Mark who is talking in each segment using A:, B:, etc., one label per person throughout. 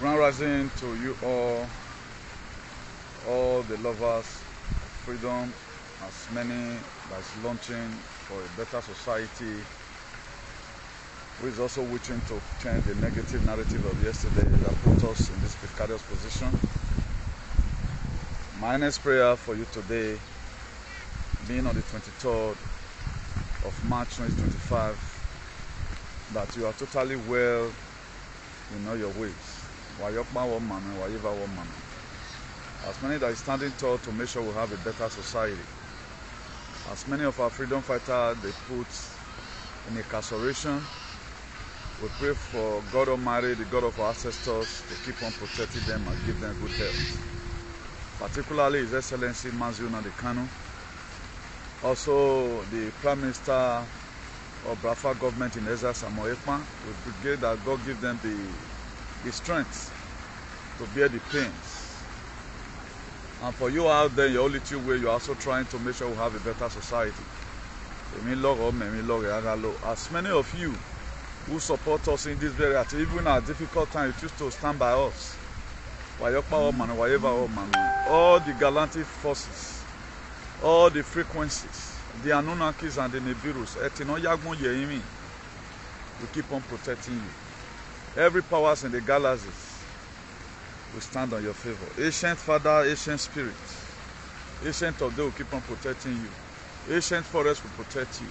A: Grand rising to you all the lovers of freedom, as many that's launching for a better society, who is also wishing to change the negative narrative of yesterday that put us in this precarious position. My next prayer for you today, being on the 23rd of March 2025, that you are totally well in all your ways. As many that is standing tall to make sure we have a better society. As many of our freedom fighters they put in incarceration, we pray for God Almighty, the God of our ancestors, to keep on protecting them and give them good health. Particularly His Excellency Mazi Nnamdi Kanu, also the Prime Minister of Biafra government in Ezra Samuel Ekpan. We pray that God give them the strength to bear the pains. And for you out there, your little way, you're also trying to make sure we have a better society. As many of you who support us in this very active, even at difficult time, you choose to stand by us. All the gallant forces, all the frequencies, the Anunnakis and the Nibiru's, we keep on protecting you. Every powers in the galaxies will stand on your favor. Ancient Father, ancient Spirit, ancient of them will keep on protecting you. Ancient forest will protect you.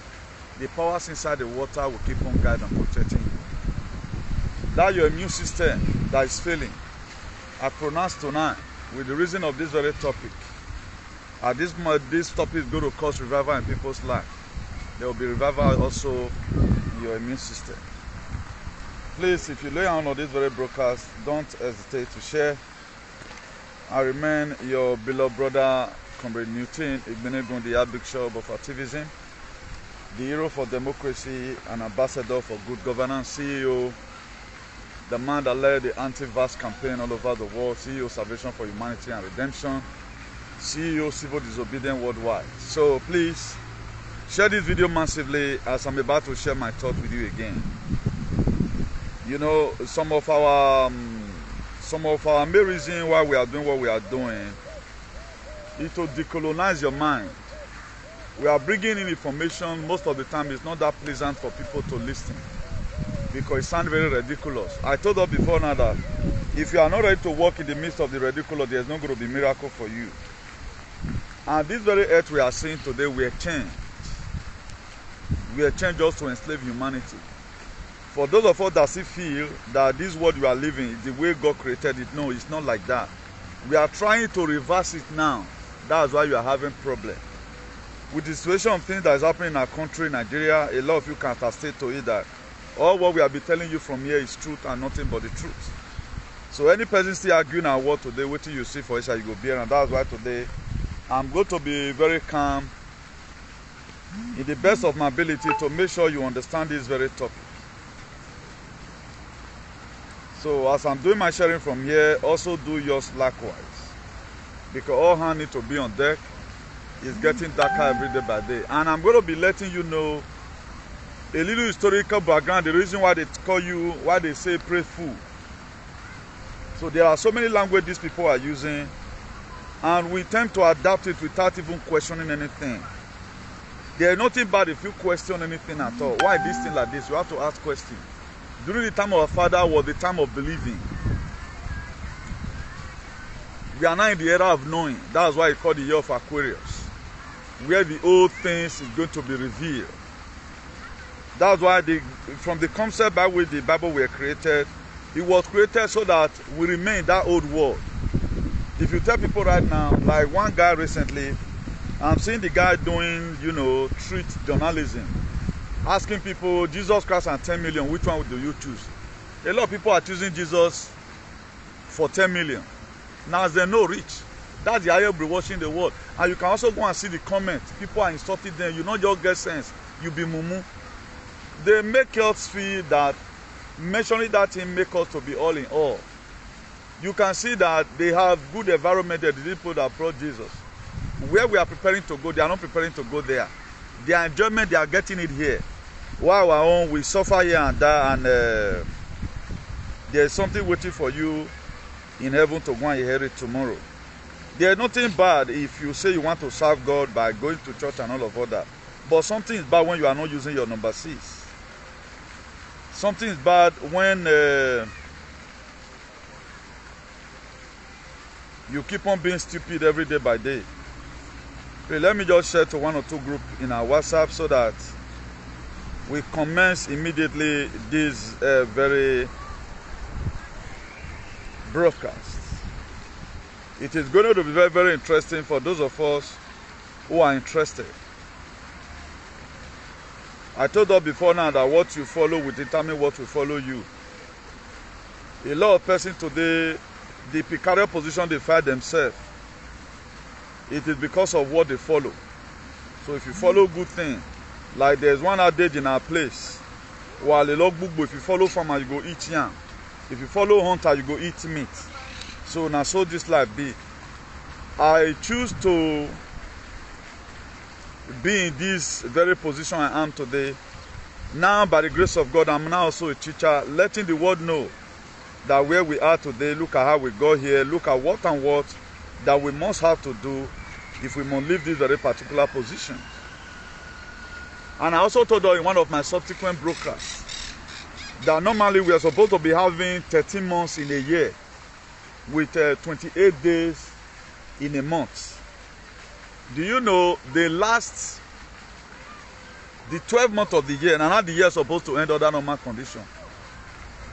A: The powers inside the water will keep on guiding and protecting you. That your immune system that is failing, I pronounce tonight, with the reason of this very topic, this topic is going to cause revival in people's life. There will be revival also in your immune system. Please, if you lay on this very broadcast, don't hesitate to share. I remain your beloved brother, Comrade Newton Igbenegun, the Archbishop of Activism, the hero for democracy and ambassador for good governance, CEO, the man that led the anti-vax campaign all over the world, CEO Salvation for Humanity and Redemption, CEO Civil Disobedience Worldwide. So please, share this video massively as I'm about to share my thoughts with you again. You know, some of our main reason why we are doing what we are doing is to decolonize your mind. We are bringing in information, most of the time it's not that pleasant for people to listen because it sounds very ridiculous. I told us before now that if you are not ready to walk in the midst of the ridiculous, there's not going to be miracle for you. And this very earth we are seeing today, we are changed. We are changed just to enslave humanity. For those of us that still feel that this world you are living is the way God created it, no, it's not like that. We are trying to reverse it now. That's why you are having problems. With the situation of things that is happening in our country, Nigeria, a lot of you can attest to it that all what we have been telling you from here is truth and nothing but the truth. So any person still arguing our word today, wait till you see for it, you go bear, and that's why today I'm going to be very calm in the best of my ability to make sure you understand this very topic. So as I'm doing my sharing from here, also do yours likewise. Because all hands need to be on deck. It's getting darker every day by day. And I'm going to be letting you know a little historical background, the reason why they call you, why they say pray fool. So there are so many languages these people are using, and we tend to adapt it without even questioning anything. There's nothing bad if you question anything at all. Why this thing like this? You have to ask questions. During the time of our father was the time of believing. We are now in the era of knowing. That's why it's called the year of Aquarius, where the old things is going to be revealed. That's why from the concept by which the Bible were created, it was created so that we remain in that old world. If you tell people right now, like one guy recently, I'm seeing the guy doing, street journalism, asking people, Jesus Christ and 10 million, which one do you choose? A lot of people are choosing Jesus for 10 million. Now as they know rich, that's the higher brainwashing the world. And you can also go and see the comments. People are insulting them. You not just get sense, you be mumu. They make us feel that mentioning that thing make us to be all in all. You can see that they have good environment there, the people that brought Jesus. Where we are preparing to go, they are not preparing to go there. Their enjoyment, they are getting it here. While our own, we suffer here and there, and there's something waiting for you in heaven to go and inherit tomorrow. There's nothing bad if you say you want to serve God by going to church and all of that. But something is bad when you are not using your number 6. Something is bad when you keep on being stupid every day by day. Okay, let me just share to 1 or 2 groups in our WhatsApp so that we commence immediately this very broadcast. It is going to be very, very interesting for those of us who are interested. I told us before now that what you follow will determine what will follow you. A lot of persons today, the precarious position they find themselves, it is because of what they follow. So if you follow good things, like there's one adage in our place, while a lot book, if you follow farmer, you go eat yam. If you follow hunter, you go eat meat. So now so this life be. I choose to be in this very position I am today. Now, by the grace of God, I'm now also a teacher, letting the world know that where we are today, look at how we got here, look at what and what that we must have to do if we must leave this very particular position. And I also told her in one of my subsequent broadcasts that normally we are supposed to be having 13 months in a year with 28 days in a month. Do you know the 12th month of the year, and now the year is supposed to end under normal condition.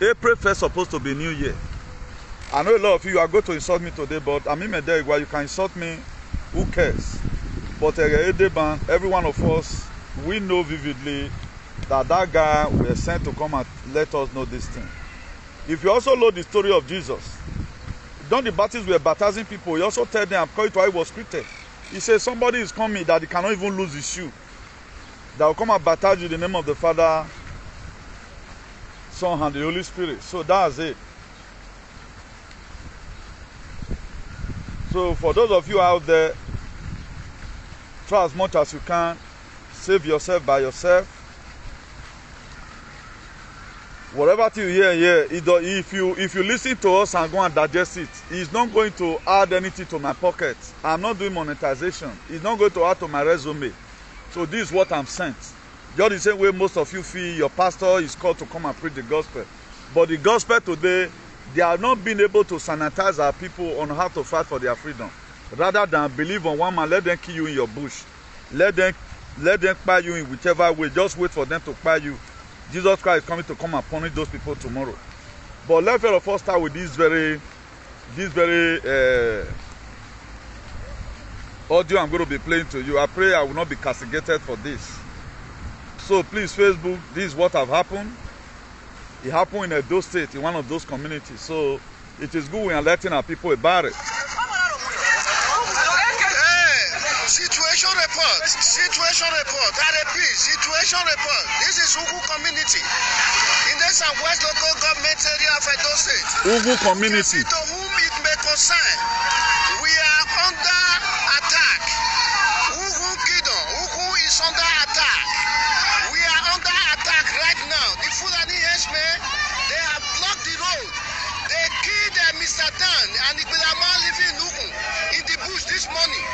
A: April 1st supposed to be New Year. I know a lot of you are going to insult me today, but I mean, you can insult me, who cares? But every one of us, we know vividly that that guy was sent to come and let us know this thing. If you also know the story of Jesus, John the Baptist were baptizing people. He also told them, according to how he was created, he said somebody is coming that he cannot even lose his shoe, that will come and baptize you in the name of the Father, Son, and the Holy Spirit. So that's it. So for those of you out there, try as much as you can, save yourself by yourself. Whatever you hear here, if you listen to us and go and digest it, it's not going to add anything to my pocket. I'm not doing monetization. It's not going to add to my resume. So this is what I'm sent. Just the same way most of you feel your pastor is called to come and preach the gospel. But the gospel today, they are not being able to sanitize our people on how to fight for their freedom. Rather than believe on one man, let them kill you in your bush. Let them buy you in whichever way. Just wait for them to buy you. Jesus Christ is coming to come and punish those people tomorrow. But let's first start with this very audio I'm going to be playing to you. I pray I will not be castigated for this. So please, Facebook, this is what have happened. It happened in Edo State, in one of those communities. So it is good we are letting our people about it.
B: Situation report, RAP, situation report. This is Ugu community in the Southwest local government area of Edo State.
A: Ugu community.
B: To whom it may concern, we are under attack. Ugu Kingdom, Ugu is under attack. We are under attack right now. The Fulani Hesme, they have blocked the road. They killed Mr. Dan and Ibilama living in Ugu in the bush this morning.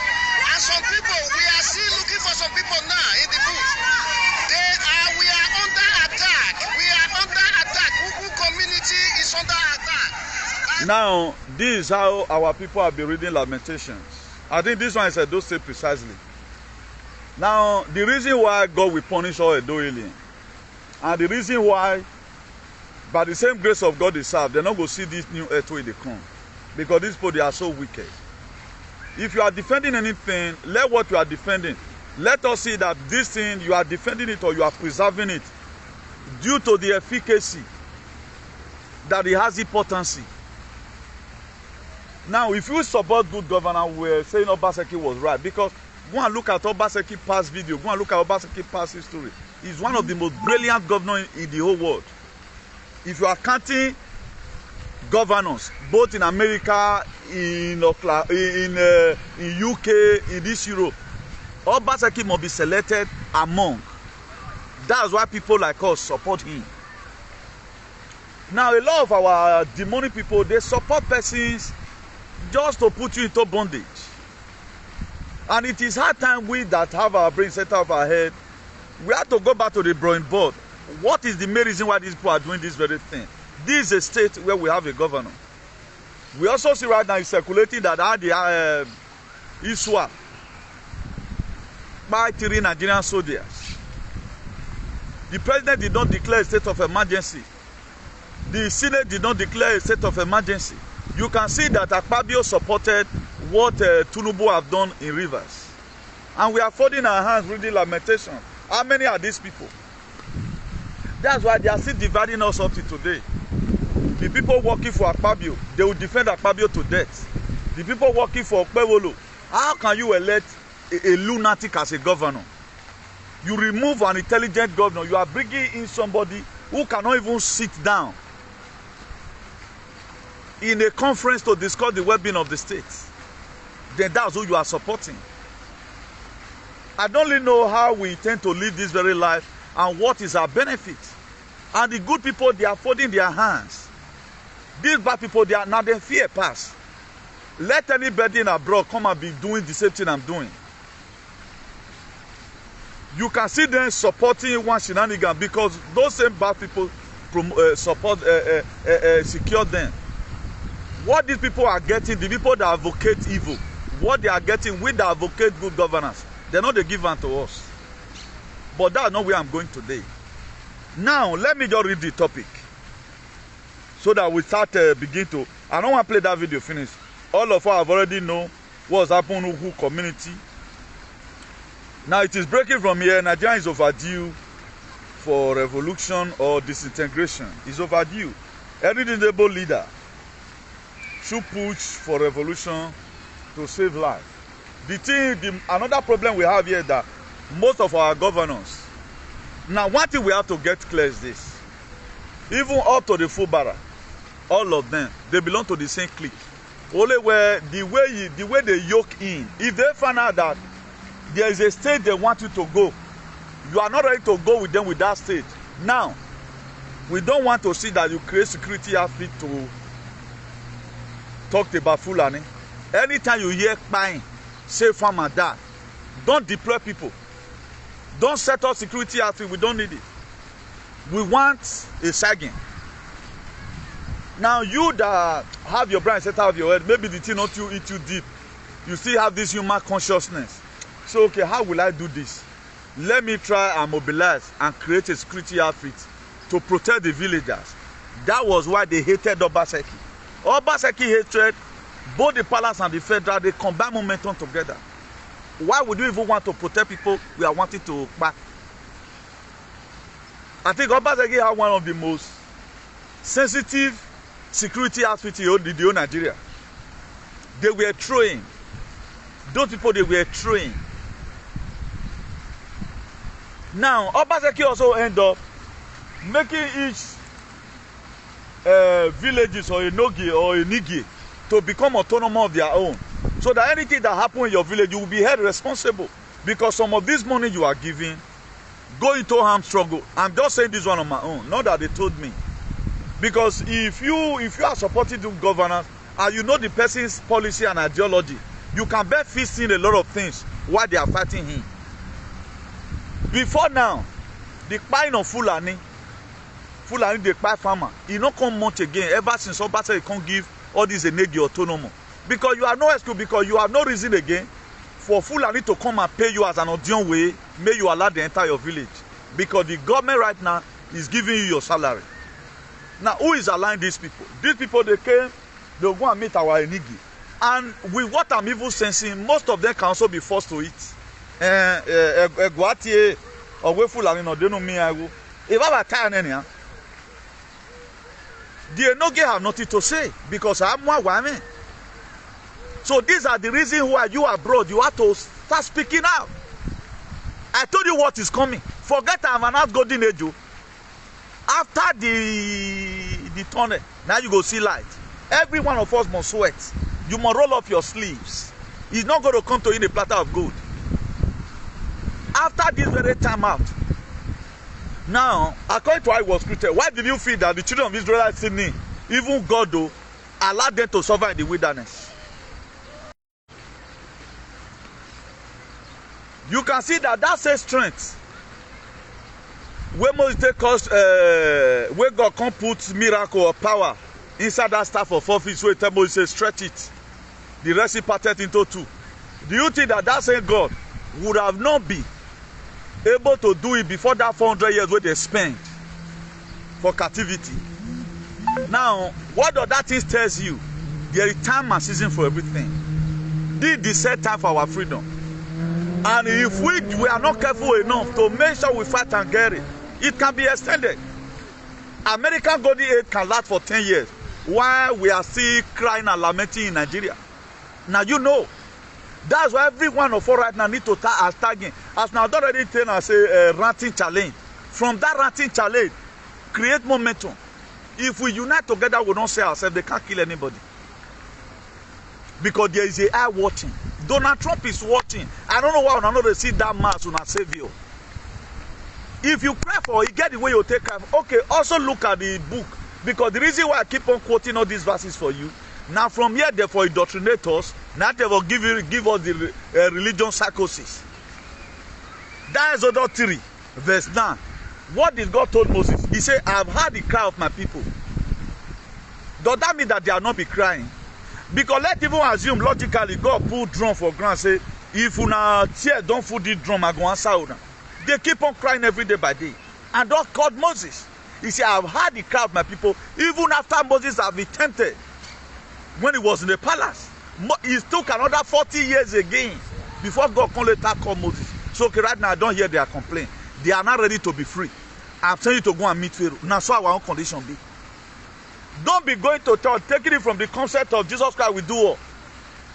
B: And some people, we are still looking for some people now in the bush. We are under attack. We are under attack. Ugu community is under attack.
A: Now, this is how our people have been reading Lamentations. I think this one is Edo State precisely. Now, the reason why God will punish all Edo aliens, and the reason why, by the same grace of God they serve, they're not going to see this new earth where they come. Because these people, they are so wicked. If you are defending anything, let what you are defending. Let us see that this thing, you are defending it or you are preserving it due to the efficacy that it has importance. Now, if you support good governance, we're saying Obaseki was right. Because go and look at Obaseki's past video. Go and look at Obaseki's past history. He's one of the most brilliant governors in the whole world. If you are counting governors, both in America, in UK, in this Europe, Obaseki must be selected among. That's why people like us support him. Now, a lot of our demonic people, they support persons just to put you into bondage. And it is high time we that have our brain set up our head, we have to go back to the drawing board. What is the main reason why these people are doing this very thing? This is a state where we have a governor. We also see right now it's circulating that the ISWA by 3 Nigerian soldiers. The president did not declare a state of emergency. The Senate did not declare a state of emergency. You can see that Akpabio supported what Tinubu have done in Rivers. And we are folding our hands reading lamentation. How many are these people? That's why they are still dividing us up to today. The people working for Akpabio, they will defend Akpabio to death. The people working for OPLE, how can you elect a lunatic as a governor? You remove an intelligent governor, you are bringing in somebody who cannot even sit down in a conference to discuss the well-being of the state. Then that's who you are supporting. I don't really know how we intend to live this very life and what is our benefit. And the good people, they are folding their hands. These bad people, they are now they fear pass. Let anybody in abroad come and be doing the same thing I'm doing. You can see them supporting one shenanigan because those same bad people secure them. What these people are getting, the people that advocate evil, what they are getting with the advocate good governance, they're not they give unto us. But that's not where I'm going today. Now, let me just read the topic so that we start begin to. I don't want to play that video finish. All of us have already know what's happened to who community. Now it is breaking from here. Nigeria is overdue for revolution or disintegration. It's overdue. Any reasonable leader should push for revolution to save life. Another problem we have here is that most of our governors. Now, one thing we have to get clear is this: even up to the Fubara, all of them, they belong to the same clique. Only where the way they yoke in, if they find out that there is a state they want you to go, you are not ready to go with them with that state. Now, we don't want to see that you create security outfit to talk about Fulani. Anytime you hear buying, say farmer that, don't deploy people. Don't set up security outfit. We don't need it. We want a sagging. Now, you that have your brain set out of your head, maybe the thing not you eat you deep. You still have this human consciousness. So, okay, how will I do this? Let me try and mobilize and create a security outfit to protect the villagers. That was why they hated Obaseki. Obaseki hatred, both the palace and the federal, they combine momentum together. Why would you even want to protect people we are wanting to back? I think Obaseki had one of the most sensitive security outfits in the whole Nigeria. They were trained. Those people, they were trained. Now, Obaseki also end up making each villages or a Nogi or a Nigi to become autonomous of their own. So that anything that happens in your village, you will be held responsible. Because some of this money you are giving go into armed struggle. I'm just saying this one on my own, not that they told me. Because if you are supporting the governance and you know the person's policy and ideology, you can bet fist in a lot of things while they are fighting him. Before now, the buying of Fulani the buy farmer, he not come much again ever since Obaseki can't give all this Enegi autonomy. Because you have no excuse, because you have no reason again for Fulani to come and pay you as an audion way, may you allow the entire village. Because the government right now is giving you your salary. Now, who is allowing these people? These people, they came, they'll go and meet our Enegi. And with what I'm even sensing, most of them can also be forced to eat. The Enoge have nothing to say because I'm more women. So these are the reasons why you are abroad. You have to start speaking out. I told you what is coming. Forget I'm an outgoing age. After the tunnel, now you go see light. Every one of us must sweat. You must roll up your sleeves. It's not going to come to you in a platter of gold. After this very time out, Now, according to how it was created, why did you feel that the children of Israel sinning, even God though, allowed them to suffer in the wilderness? You can see that that's a strength. When Moses take us, when God can put miracle or power inside that staff of 4 feet, so he tell Moses stretch it. The rest he parted into 2. Do you think that that same God would have not been able to do it before that 400 years where they spent for captivity? Now, what does that thing tell you? There is time and season for everything. This is the set time for our freedom. And if we are not careful enough to make sure we fight and get it, it can be extended. American golden age can last for 10 years while we are still crying and lamenting in Nigeria. Now you know. That's why every one of us right now need to start tagging. As now already tell us a ranting challenge. From that ranting challenge, create momentum. If we unite together, we don't say ourselves, they can't kill anybody. Because there is a eye watching. Donald Trump is watching. I don't know why I know they see that mass on a savior. If you pray for it, get the way you take care. Okay, also look at the book. Because the reason why I keep on quoting all these verses for you, now from here, therefore, indoctrinate us. Now they will give us the religion psychosis. That is Exodus 3, verse 9. What did God told Moses? He said, I have heard the cry of my people. Does that mean that they are not be crying? Because let's even assume logically, God put drum for ground, say, if una tear don't put this drum, I go answer una. They keep on crying every day by day. And God called Moses. He said, I have heard the cry of my people, even after Moses have been tempted. When he was in the palace, it took another 40 years again before God can later call Moses. So okay, right now I don't hear their complaint. They are not ready to be free. I'm telling you to go and meet Pharaoh. Now so our own condition be. Don't be going to church, taking it from the concept of Jesus Christ will do all.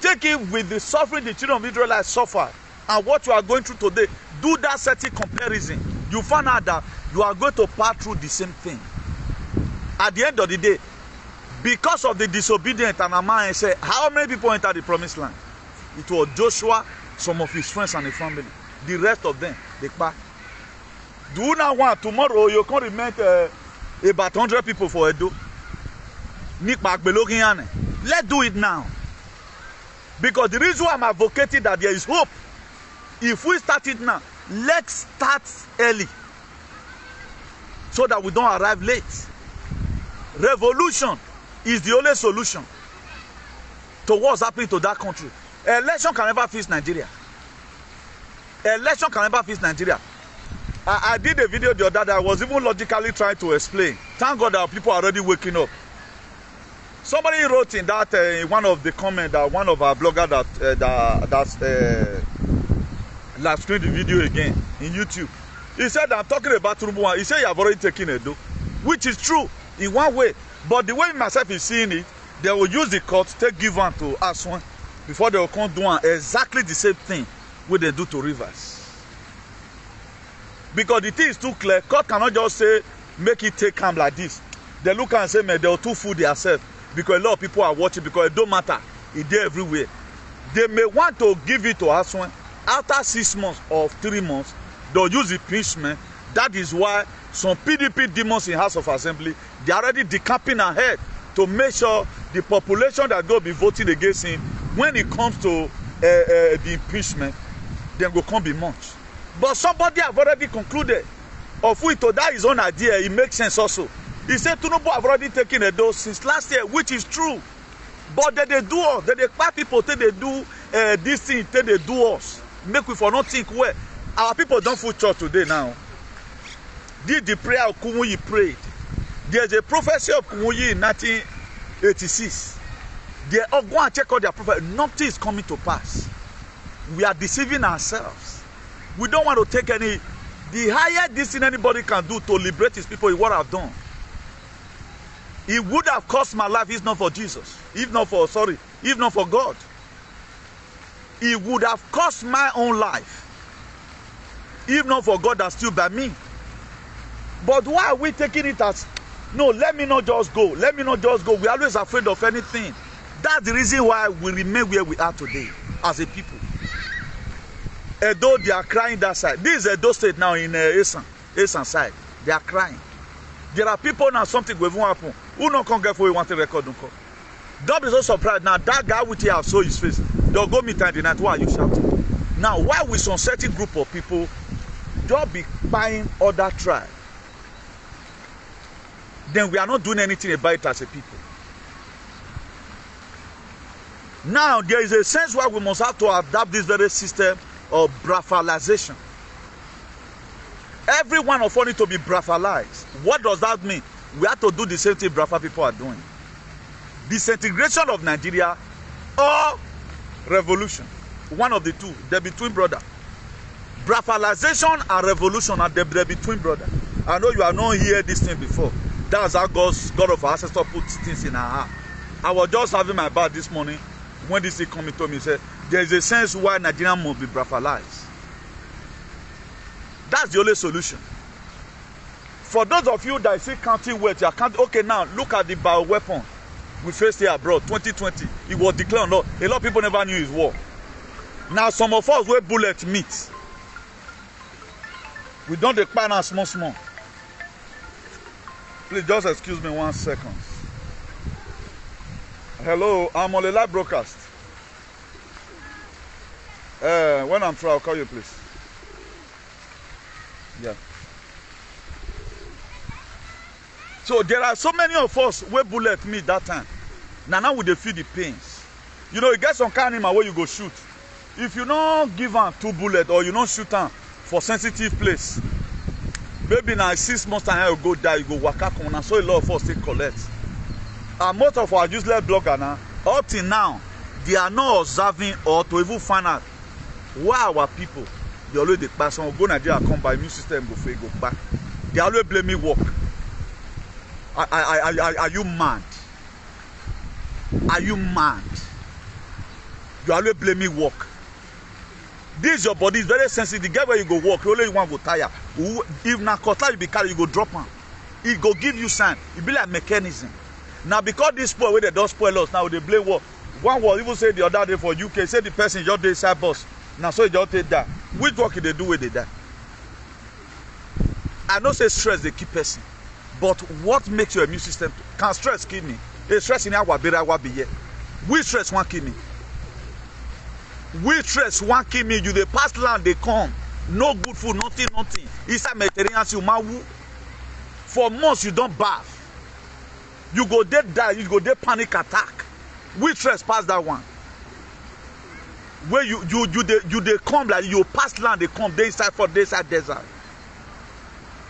A: Take it with the suffering the children of Israel suffered and what you are going through today. Do that certain comparison. You find out that you are going to pass through the same thing. At the end of the day, because of the disobedient and Aman said, how many people entered the promised land? It was Joshua, some of his friends and his family. The rest of them, they passed. Do you not want tomorrow you can remain about 100 people for Edo? Let's do it now. Because the reason why I'm advocating that there is hope, if we start it now, let's start early so that we don't arrive late. Revolution is the only solution to what's happening to that country. Election can never fix Nigeria. Election can never fix Nigeria. I did a video the other day. I was even logically trying to explain. Thank God that people are already waking up. Somebody wrote in that in one of the comments that one of our bloggers that screened the video again in YouTube. He said, I'm talking about Turubuwa. He said you have already taken Edo, which is true in one way. But the way myself is seeing it, they will use the court, take give one to Aswan before they will come do exactly the same thing what they do to Rivers. Because the thing is too clear. Court cannot just say, make it take calm like this. They look and say, man, they will too fool themselves. Because a lot of people are watching, because it don't matter. It's there everywhere. They may want to give it to Aswan. After 6 months or 3 months, they'll use the impeachment. That is why some PDP demons in House of Assembly, they are already decamping ahead to make sure the population that go be voting against him, when it comes to the impeachment, then go come be much. But somebody have already concluded, of which to that his own idea, it makes sense also. He said Tinubu have already taken a dose since last year, which is true. But they do us, they buy people till they do this thing, till they do us. Make we for not think where our people don't fool church today now. Did the prayer of Kumuyi prayed. There's a prophecy of Kumuyi in 1986. They all go and check out their prophecy. Nothing is coming to pass. We are deceiving ourselves. We don't want to take any. The higher this thing anybody can do to liberate his people is what I've done. It would have cost my life if not for Jesus. If not for God. It would have cost my own life. If not for God that stood by me. But why are we taking it as, no, let me not just go. Let me not just go. We're always afraid of anything. That's the reason why we remain where we are today as a people. Edo, they are crying that side. This is Edo State now in Esan side. They are crying. There are people now, something will even happen. Who not can get for you want to record? Don't be so surprised. Now that guy with you have saw his face. They'll go meet in the night. Why are you shouting? Now, why with some certain group of people don't be buying other tribe? Then we are not doing anything about it as a people. Now, there is a sense why we must have to adapt this very system of Biafralization. Every one of us needs to be Biafralized. What does that mean? We have to do the same thing Biafra people are doing. Disintegration of Nigeria or revolution. One of the two. They be twin brother. Biafralization and revolution are they be twin brother. I know you have not heard this thing before. That's how God of our ancestors put things in our heart. I was just having my bath this morning when this thing coming to me. He said, there is a sense why Nigeria must be Biafralized. That's the only solution. For those of you that see counting weight, you can't. Okay, now look at the bioweapon we faced here abroad. 2020, it was declared. No, a lot of people never knew it war. Now some of us wear bullet meat. We don't expire now small. Please just excuse me 1 second. Hello, I'm on a live broadcast. When I'm through, I'll call you, please. Yeah. So there are so many of us where bullet meet that time. Now we dey feel the pains. You know, you get some kind of animal where you go shoot. If you don't give am 2 bullets or you don't shoot am for sensitive place, maybe now 6 months time you go die, you go waka come. And so a lot of us take collect. And most of our useless bloggers now, up till now, they are not observing or to even find out why our people they always dey pass on go Nigeria come by immune system go fail go back. They always blame me work. Are you mad? Are you mad? You always blame me work. This your body is very sensitive. The guy where you go work, only you want go tire. If na cutlass you be carry, you go drop am. It go give you sign. It be like mechanism. Now because this spoil where they don't spoil us, now they blame work. One was even say the other day for UK, say the person just dey inside bus. Now so you just take that. Which work they do with they die? I know say stress they keep person. But what makes your immune system? Can stress kill me? Stress in our be we stress won't kill me. We stress won't kill me. You the past land they come. No good food, nothing. Inside Mediterranean, you mawu. For months you don't bath. You go dead die, you go dead panic attack. We stress past that one. Where you they come like you past land they come they inside for days at desert.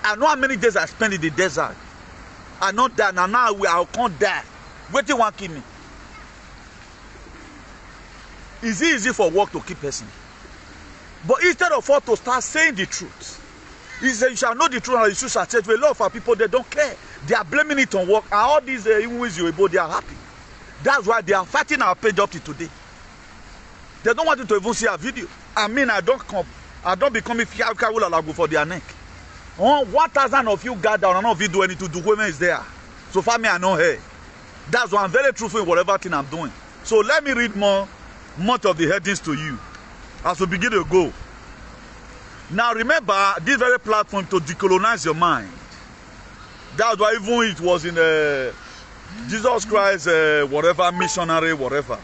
A: I know how many days I spend in the desert. I know that now I can't die. What do you want to kill me? Is it easy for work to keep person? But instead of us to start saying the truth, he said you shall know the truth and you should search. A lot of our people they don't care. They are blaming it on work. And all these even with you they are happy. That's why they are fighting our page up to today. They don't want you to even see a video. I mean, I don't become a fiakawula for their neck. 1,000 of you gather and none of you do anything to do. Women is there. So far me, I know her. That's why I'm very truthful in whatever thing I'm doing. So let me read much of the headings to you as we begin to go. Now remember, this very platform to decolonize your mind. That's why even it was in Jesus Christ, whatever, missionary, whatever.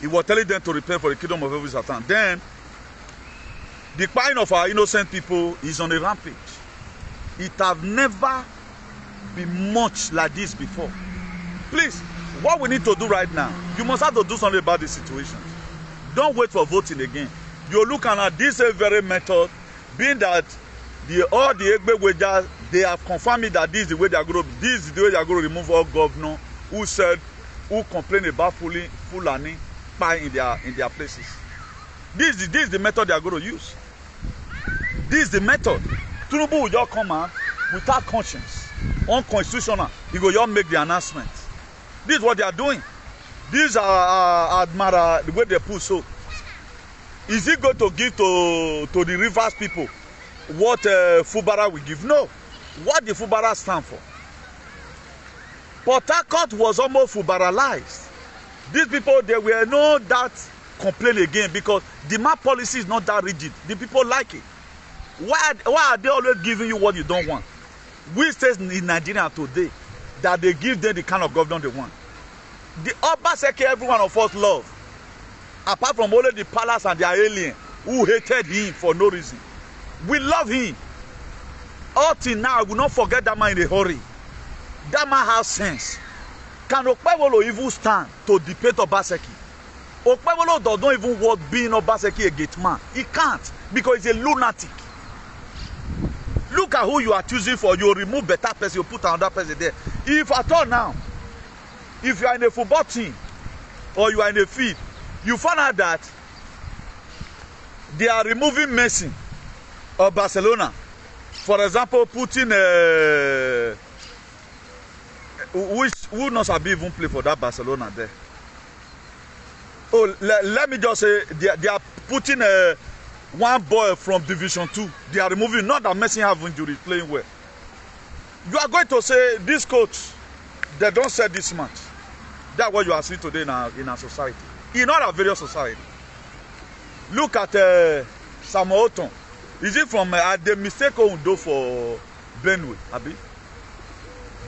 A: He was telling them to repent for the kingdom of heaven is at hand. Then, the crying of our innocent people is on a rampage. It have never been much like this before. Please, what we need to do right now, you must have to do something about the situation. Don't wait for voting again. You're looking at this very method, being that all the Egbe wagers, they have confirmed that this is the way they are going to remove all governors who complain about Fulani in their places. This is the method they are going to use. This is the method. Tinubu will just come out without conscience, unconstitutional. He will just make the announcement. This is what they are doing. These are the way they put so. Is he going to give to the Rivers people what Fubara will give? No. What the Fubara stand for? Port Harcourt was almost Fubaralized. These people, they were not that complain again because the map policy is not that rigid. The people like it. Why are they always giving you what you don't want? We states in Nigeria today that they give them the kind of government they want. The Obaseki every one of us love, apart from only the palace and their alien who hated him for no reason. We love him. Up till now, I will not forget that man in a hurry. That man has sense. Can Okpebolo even stand to debate Obaseki? Okpebolo does not even want being Obaseki a gate man. He can't because he's a lunatic. Look at who you are choosing for. You remove better person, you put another person there. If at all now, if you are in a football team or you are in a field, you find out that they are removing Messi of Barcelona. For example, putting who knows have even play for that Barcelona there. Oh, let me just say they are putting one boy from Division 2. They are removing, not that Messi have injury, playing well. You are going to say this coach, they don't say this much. That's what you are seeing today in our society. In all our various society. Look at Samuel Oton. Is it from the mistake Ondo for Benue? Abi?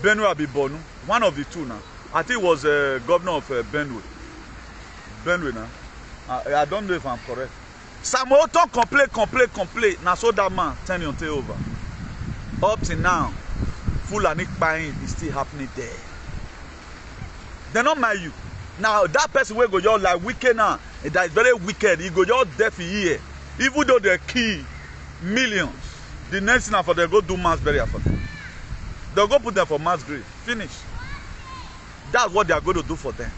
A: Benue Abi Bonu. One of the two now. I think it was governor of Benue. Benue now. I don't know if I'm correct. Samuel Oton complain. Now so that man turn your tail over. Up to now, Fulani buying is still happening there. They don't mind you. Now that person will go just like wicked now. That is very wicked. He go just deaf here. Even though they kill millions, the next thing for them go do mass burial for them. They'll go put them for mass grave. Finish. That's what they are going to do for them.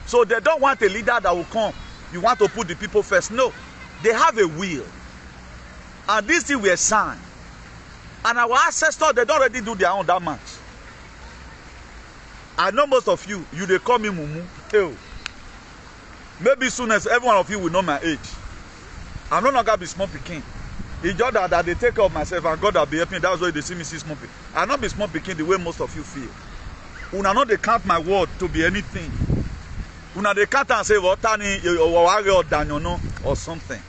A: So they don't want a leader that will come. You want to put the people first. No. They have a will. And this thing will sign. And our ancestors, they don't already do their own that much. I know most of you, they call me Mumu. Hey, maybe soon as every one of you will know my age. I'm no longer be small picking. It's just that they take care of myself and God will be helping. That's why they see me see small picking. I'm not be small picking the way most of you feel. Una not they count my word to be anything. Una they count and say what or something.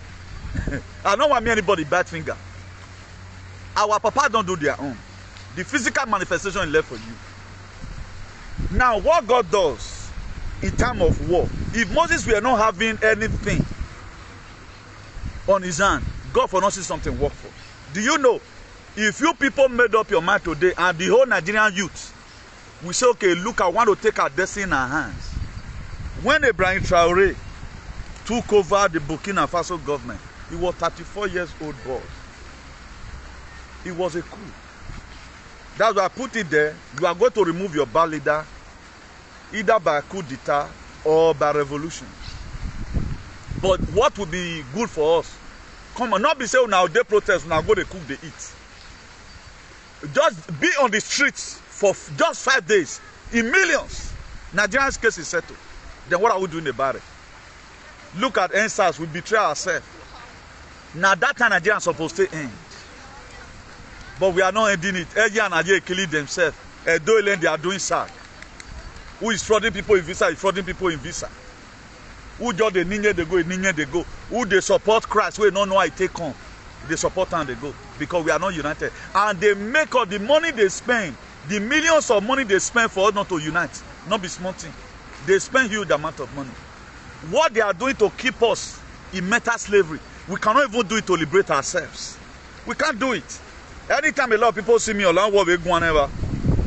A: I don't want me anybody bad finger. Our papa don't do their own. The physical manifestation is left for you. Now, what God does in time of war, if Moses were not having anything on his hand, God for not see something work for. Do you know, if you people made up your mind today and the whole Nigerian youth, we say, okay, look, I want to take our destiny in our hands. When Ibrahim Traore took over the Burkina Faso government, he was 34 years old boy. It was a coup. That's why I put it there. You are going to remove your bad leader either by coup d'etat or by revolution. But what would be good for us? Come on, not be saying now they protest, now go to cook, they eat. Just be on the streets for just 5 days in millions. Nigerian's case is settled. Then what are we doing about it? Look at NSAS, we betray ourselves. Now that time Nigerians supposed to end. But we are not ending it. Eji and Nigeria killing themselves. Doilen, they are doing sad. Who is frauding people in visa? Is frauding people in visa. Who just the ninja they go. Who they support Christ? We don't know how it take on. They support and they go. Because we are not united. And they make all the money they spend, the millions of money they spend for us not to unite. Not be small thing. They spend huge amount of money. What they are doing to keep us in mental slavery, we cannot even do it to liberate ourselves. We can't do it. Anytime a lot of people see me along what we go on ever,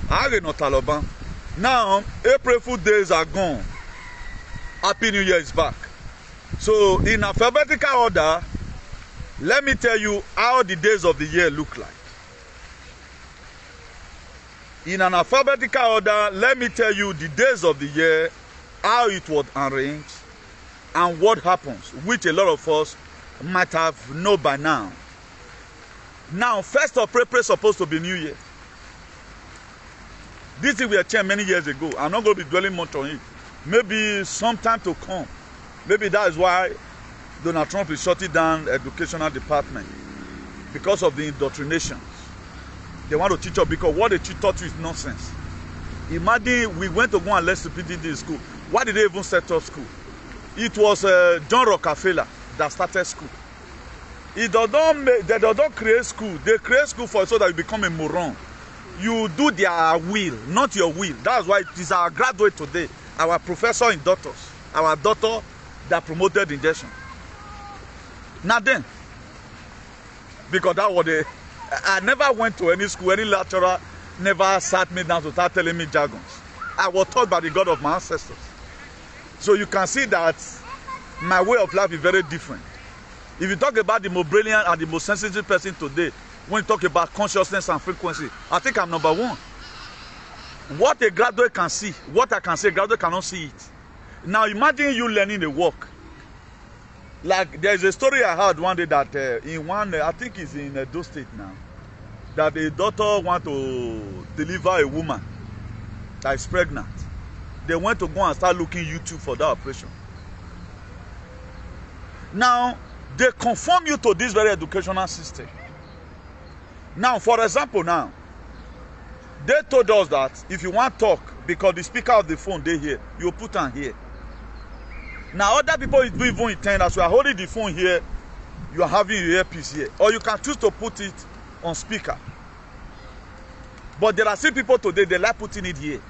A: I get no Taliban. Now, April Fool days are gone. Happy New Year is back. So, in alphabetical order, let me tell you how the days of the year look like. In an alphabetical order, let me tell you the days of the year, how it was arranged, and what happens, which a lot of us might have known by now. Now, 1st of April is supposed to be New Year. This thing we had changed many years ago. I'm not going to be dwelling much on it. Maybe some time to come. Maybe that is why Donald Trump is shutting down the educational department. Because of the indoctrination. They want to teach us because what they taught you is nonsense. Imagine we went to go and learn stupidity in school. Why did they even set up school? It was John Rockefeller that started school. They don't create school. They create school for so that you become a moron. you do their will, not your will. That's why it is our graduate today, our professor in doctors, our doctor that promoted injection. Now then, because that was the, I never went to any school, any lecturer never sat me down to start telling me jargons. I was taught by the God of my ancestors. So you can see that my way of life is very different. If you talk about the most brilliant and the most sensitive person today, when you talk about consciousness and frequency, I think I'm number one. What a graduate can see, what I can say, graduate cannot see it. Now imagine you learning a work. Like there's a story I heard one day that in one, I think it's in Edo State now, that a doctor want to deliver a woman that is pregnant. They went to go and start looking YouTube for that operation. Now, they conform you to this very educational system. Now, for example, now, they told us that if you want to talk, because the speaker of the phone they hear, you put on here. Now, other people do even intend as you are holding the phone here, you are having your earpiece here. Or you can choose to put it on speaker. But there are still people today, they like putting it here.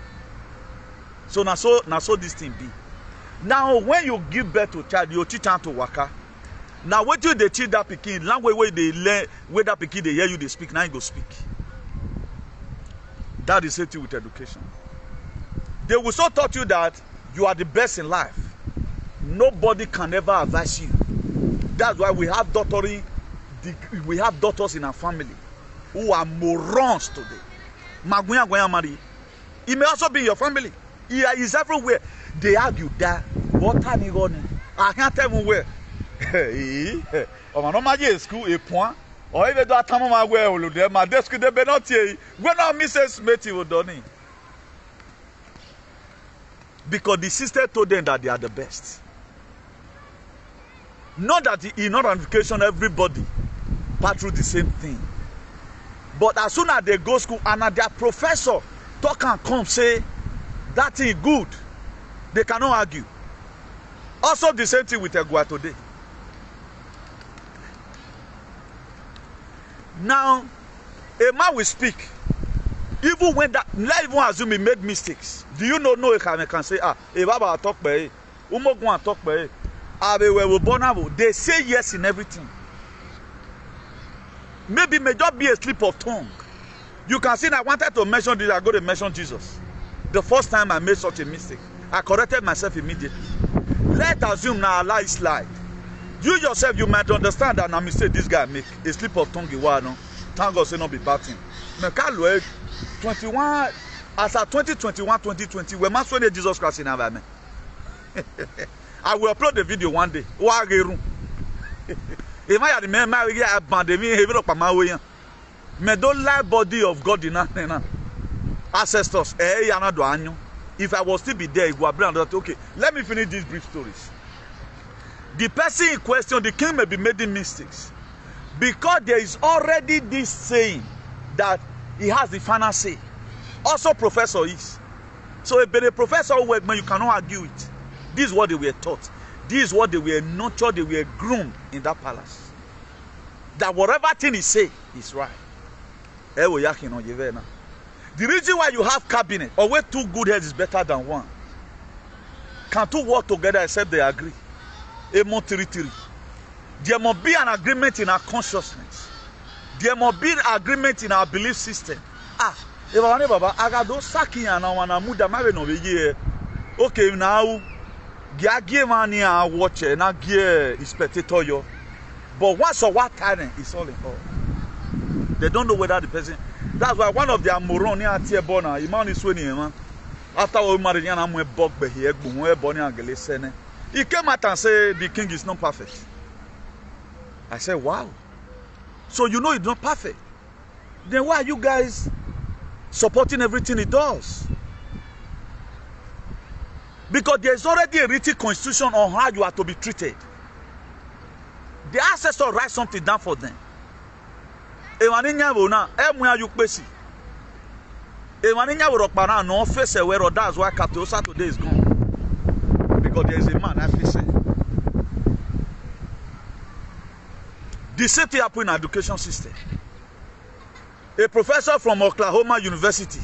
A: So now so this thing be. Now, when you give birth to a child, you teach them to waka. Now, what you they teach that pikin, language where they learn, where that pikin they hear you they speak, now you go speak. That is safety with education. They will so taught you that you are the best in life. Nobody can ever advise you. That's why we have doctors in our family who are morons today. Magunya Mari. It may also be in your family. He is everywhere. They argue that what time you going? I can't tell you where. On my school a point. Or even though time my way my desk they be not here. When our Mrs. Smithy will done it. Because the sister told them that they are the best. Not that in our education everybody pass through the same thing. But as soon as they go to school and their professor talk and come say that thing good, they cannot argue. Also the same thing with Egua today. Now, a man will speak. Even when that, let's even assume he made mistakes. Do you know if I can say, if I talk by it, Umogwan talk by it, they say yes in everything. Maybe it may just be a slip of tongue. You can see that I wanted to mention this, I go to mention Jesus. The first time I made such a mistake, I corrected myself immediately. Let's assume now Allah is slide. You yourself, you might understand that a mistake this guy make, a slip of tongue, no? Thank God say not be batting. 21, as at 2021, 2020, we must win Jesus Christ in our man. I will upload the video one day. If I had the marry a pandemic, he will up my way. Me don't lie body of God in ancestors. If I was still be there, it would have been okay. Let me finish these brief stories. The person in question, the king may be making mistakes. Because there is already this saying that he has the final say. Also, professor is. So, if the professor work, man, you cannot argue it. This is what they were taught. This is what they were nurtured, they were groomed in that palace. That whatever thing he say is right. The reason why you have cabinet, or where two good heads is better than one. Can two work together except they agree? There must be an agreement in our consciousness. There must be an agreement in our belief system. Okay, now, watch and spectator. But once or what time is all in all. They don't know whether the person. That's why one of their moron near Tiabona, Iman is winning, man. After we married, I'm a bug here, Bonnie and Sene. He came out and said the king is not perfect. I said, wow. So you know it's not perfect. Then why are you guys supporting everything he does? Because there's already a written constitution on how you are to be treated. The ancestor write something down for them. Because that's why Katosa today is gone. Because there is a man, I say. The same thing happen in the education system. A professor from Oklahoma University,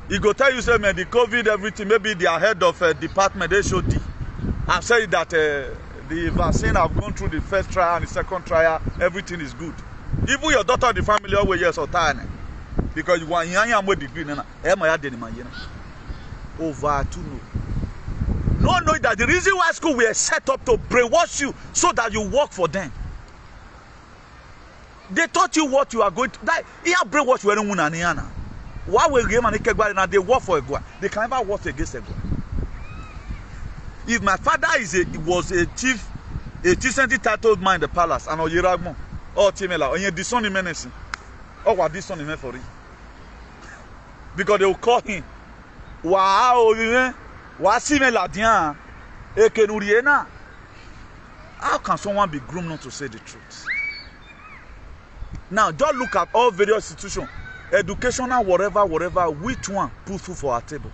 A: he go tell you, say, man, the COVID, everything, maybe their head of department, HOD, have said that the vaccine have gone through the first trial and the second trial, everything is good. Even your daughter, the family, always yes or time. Because you want your degree, over to know. No, know that the reason why school were set up to brainwash you so that you work for them. They taught you what you are going to. That here brainwash you are why will game and they work for a gua? They can never work against a gua. If my father was a chief titled man in the palace, and Oyeragmo, or Timela, or this son in menacing, or what this son in for it. Because they will call him. Wow, how can someone be groomed not to say the truth? Now, just look at all various institutions, educational, whatever, which one put food for our table?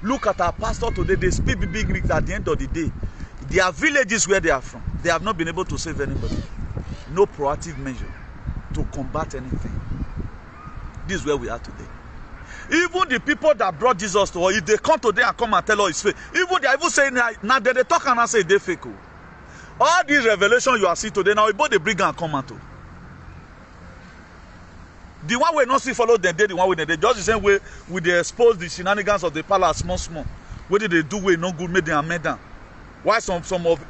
A: Look at our pastor today, they speak big rigs at the end of the day. Their villages where they are from, they have not been able to save anybody. No proactive measure to combat anything. This is where we are today. Even the people that brought Jesus to us, if they come today and come and tell us it's fake, even they are even saying now they talk and say they fake. All these revelations you are seeing today, now both they bring and come out. The one we not see follow them, the one we they just the same way we they expose the shenanigans of the palace small. What did they do we no good made them and made them? Why some of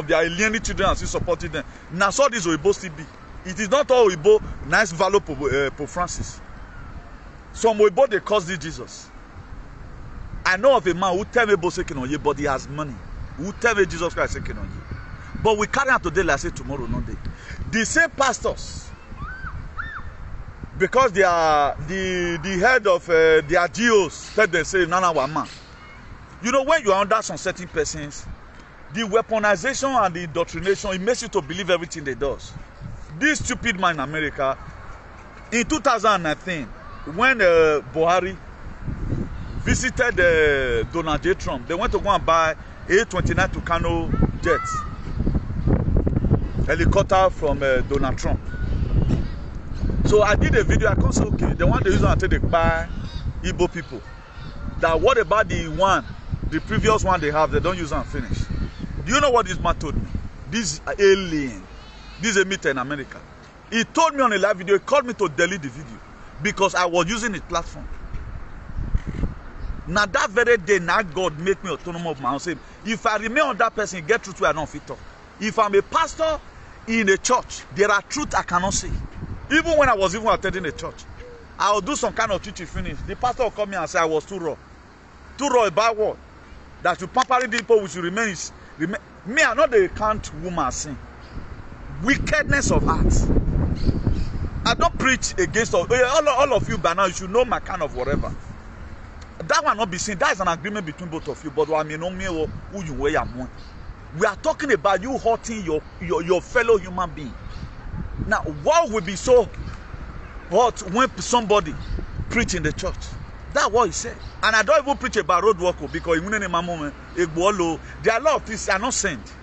A: their alien children are still supporting them? Now so this Oyibo still be. It is not all Oyibo nice value Pope Francis. Some Oyibo they cause this Jesus. I know of a man who tell me about second on you, but he has money. Who tell me Jesus Christ second on you. But we carry out today, like I say tomorrow, no day. The same pastors, because they are the head of their GOs, that they say Nana Wama. You know, when you are under some certain persons, the weaponization and the indoctrination, it makes you to believe everything they do. This stupid man in America, in 2019, when Buhari visited Donald J. Trump, they went to go and buy A-29 Tucano jets, helicopter from Donald Trump. So I did a video, I can say, okay, the one they use until they buy Igbo people. That what about the previous one they have, they don't use and finish. Do you know what this man told me? This alien, this is a meter in America. He told me on a live video, he called me to delete the video because I was using his platform. Now that very day, now God make me autonomous of my own. Say, if I remain on that person, get truth where I don't fit talk. If I'm a pastor in a church, there are truths I cannot say. Even when I was even attending a church, I will do some kind of teaching finish. The pastor will come me and say I was too raw. Too raw about what? That you pampering people which remain. Me, I'm not the count woman sin. Wickedness of heart. I don't preach against all of you by now. You should know my kind of whatever. That will not be seen. That is an agreement between both of you. But I mean, who you wear one. We are talking about you hurting your fellow human being. Now, what will be so hot when somebody preach in the church? That's what he said. And I don't even preach about road work because there are a lot of things I not sent.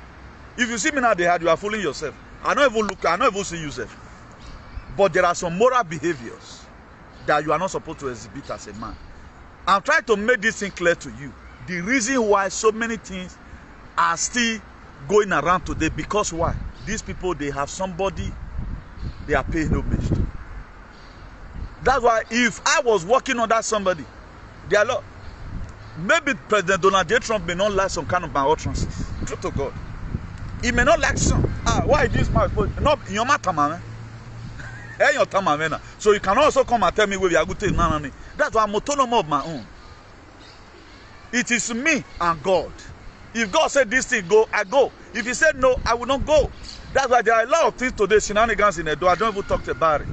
A: If you see me now, you are fooling yourself. I don't even look, I don't even see yourself. But there are some moral behaviors that you are not supposed to exhibit as a man. I'm trying to make this thing clear to you. The reason why so many things are still going around today, because why? These people, they have somebody they are paying homage to. That's why if I was working under somebody, they are lot. Maybe President Donald J. Trump may not like some kind of my utterances. Truth to God. He may not like some. Why this man? No, your matter, man. Hey, your time, man. So you can also come and tell me where we are good to. No. That's why I'm autonomous of my own. It is me and God. If God said this thing, go, I go. If he said no, I will not go. That's why there are a lot of things today, shenanigans in the door. I don't even talk about it.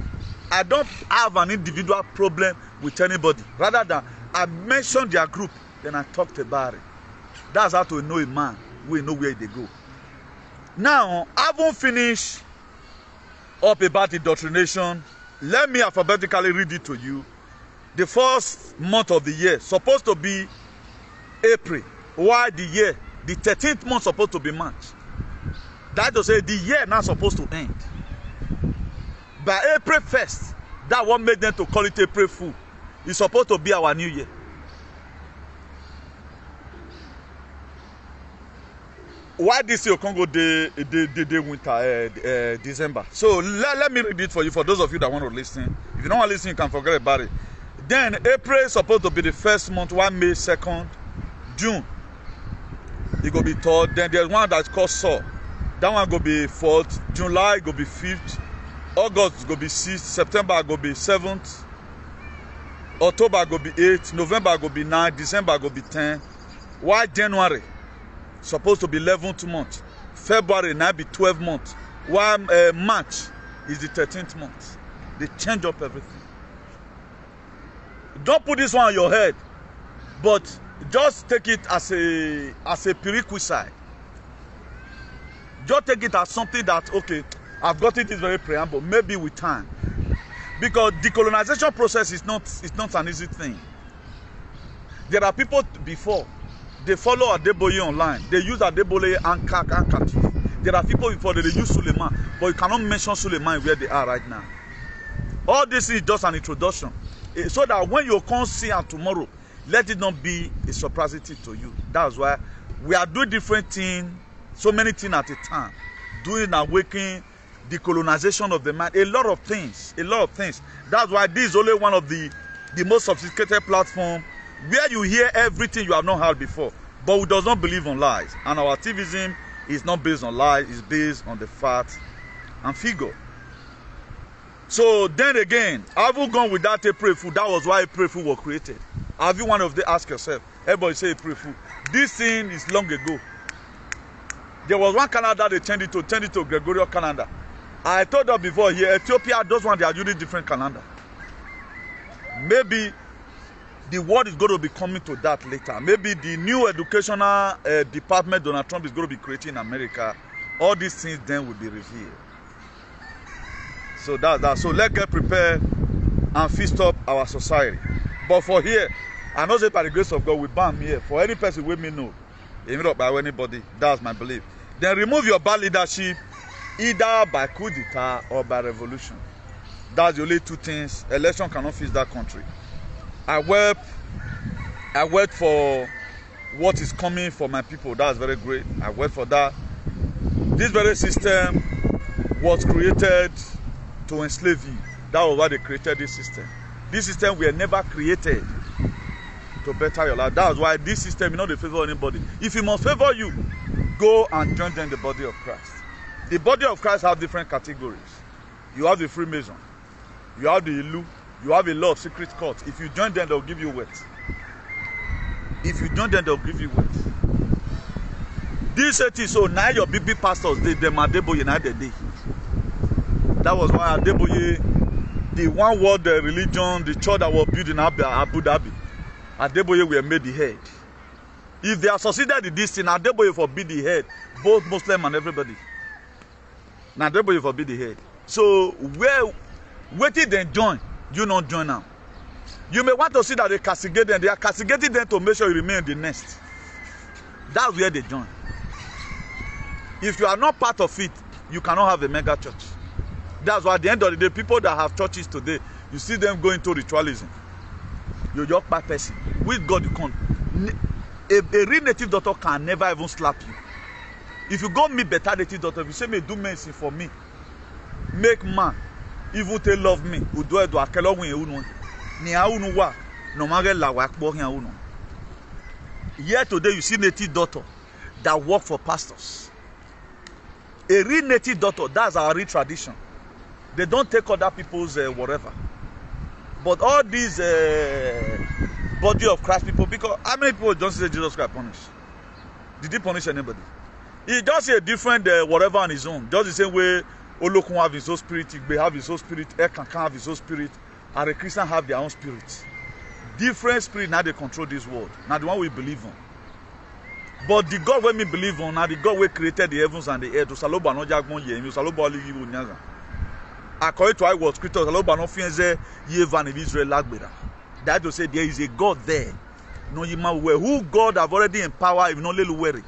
A: I don't have an individual problem with anybody. Rather than I mention their group, then I talked about it. That's how to know a man. We know where they go. Now, I haven't finished up about indoctrination. Let me alphabetically read it to you. The first month of the year, supposed to be April. Why the year? The 13th month supposed to be March. That to say the year not supposed to end. By April 1st, That what made them to call it April Fool. It's supposed to be our new year. Why this year Congo the winter December? So let me read it for you, for those of you that want to listen. If you don't want to listen, you can forget about it. Then April is supposed to be the first month, 1 May, 2nd, June. It go be 3rd. Then there's one that's called Saw. That one go be 4th. July go be 5th. August go be 6th. September go be 7th. October go be 8th. November go be 9th. December go be 10th. Why January? Supposed to be 11th month. February now be 12th month. While March is the 13th month. They change up everything. Don't put this one on your head, but just take it as a prerequisite. Just take it as something that, okay, I've got it is very preamble, maybe with time. Because decolonization process is not an easy thing. There are people before, they follow Adeboye online. They use Adeboye and Kakati. There are people before they use Suleiman, but you cannot mention Suleiman where they are right now. All this is just an introduction. So that when you come see her tomorrow, let it not be a surprise to you. That's why we are doing different things, so many things at a time. Doing awakening, decolonization of the mind, a lot of things. That's why this is only one of the most sophisticated platforms where you hear everything you have not heard before. But we does not believe on lies. And our activism is not based on lies, it's based on the facts and figure. So then again, have you gone with that April Fool? That was why April Fool was created. Have you one of them ask yourself? Everybody say April Fool. This thing is long ago. There was one calendar they changed it to Gregorian calendar. I told them before here, Ethiopia, those ones, they are using different calendar. Maybe the world is going to be coming to that later. Maybe the new educational department Donald Trump is going to be creating in America. All these things then will be revealed. So that's that. So let's get prepared and feast up our society. But for here, I know that by the grace of God, we ban here. For any person with me know, even not by anybody, that's my belief. Then remove your bad leadership, either by coup d'etat or by revolution. That's the only two things. Election cannot fix that country. I wait for what is coming for my people. That's very great. I wait for that. This very system was created to enslave you. That was why they created this system. This system were never created to better your life. That's why this system is not to favor anybody. If it must favor you, go and join them in the body of Christ. The body of Christ have different categories. You have the Freemason, you have the Ilu, you have a lot of secret cults. If you join them, they'll give you wealth. If you join them, they'll give you wealth. This is so now your BB pastors, they Adeboye now the day. That was why Adeboye, the one world religion, the church that was built in Abu Dhabi, Adeboye were made the head. If they are succeeded in this thing, Adeboye forbid the head, both Muslim and everybody. Now Adeboye forbid the head. So where till they join, you not join now. You may want to see that they castigate them. They are castigating them to make sure you remain in the nest. That's where they join. If you are not part of it, you cannot have a mega church. That's why at the end of the day, people that have churches today, you see them going to ritualism. You're your bad person. With God, you can't. A real native doctor can never even slap you. If you go meet better native doctor, if you say, me do medicine for me, make man, even they love me, who do it, here today, you see native doctor that work for pastors. A real native doctor, that's our real tradition. They don't take other people's whatever. But all these body of Christ people, because how many people don't say Jesus Christ punished? Did he punish anybody? He just a different whatever on his own. Just the same way Olokun have his own spirit, Igbe have his own spirit, Ekan have his own spirit, and the Christians have their own spirit. Different spirit now they control this world. Now the one we believe on. But the God we believe on, now the God we created the heavens and the earth, Saloba no jagbon ye, Saloba only give unyaga. According to I was scripture, Saloba no fienze ye van in Israel lagbera. That to say there is a God there. No yima where who God have already empowered, if not little worry.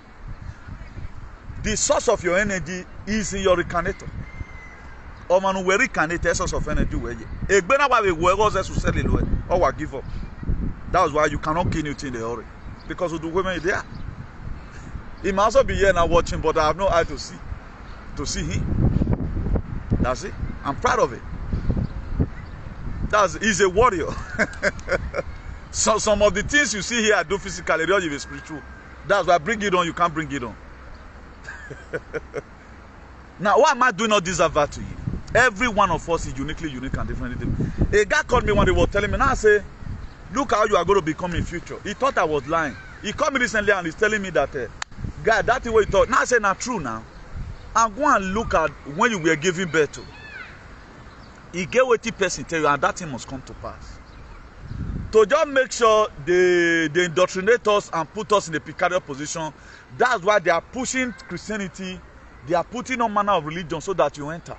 A: The source of your energy is in your recarnator. or man were reincarnate essence of energy where a bena wa we was to sell it or give up. That's why you cannot kill it in the hurry. Because of the women there. He might also be here now watching, but I have no eye to see him. That's it. I'm proud of it. He's a warrior. So some of the things you see here I do physically, they are spiritual. That's why bring it on, you can't bring it on. Now, why am I doing all this advert to you? Every one of us is uniquely unique and different. A guy called me one day, was telling me, now I say, look how you are going to become in future. He thought I was lying. He called me recently and he's telling me that, God, that's the way he thought. Now I say, not true now. And go and look at when you were giving birth to. He get what the person tell you, and that thing must come to pass. To just make sure they indoctrinate us and put us in a precarious position. That's why they are pushing Christianity. They are putting on manner of religion so that you enter.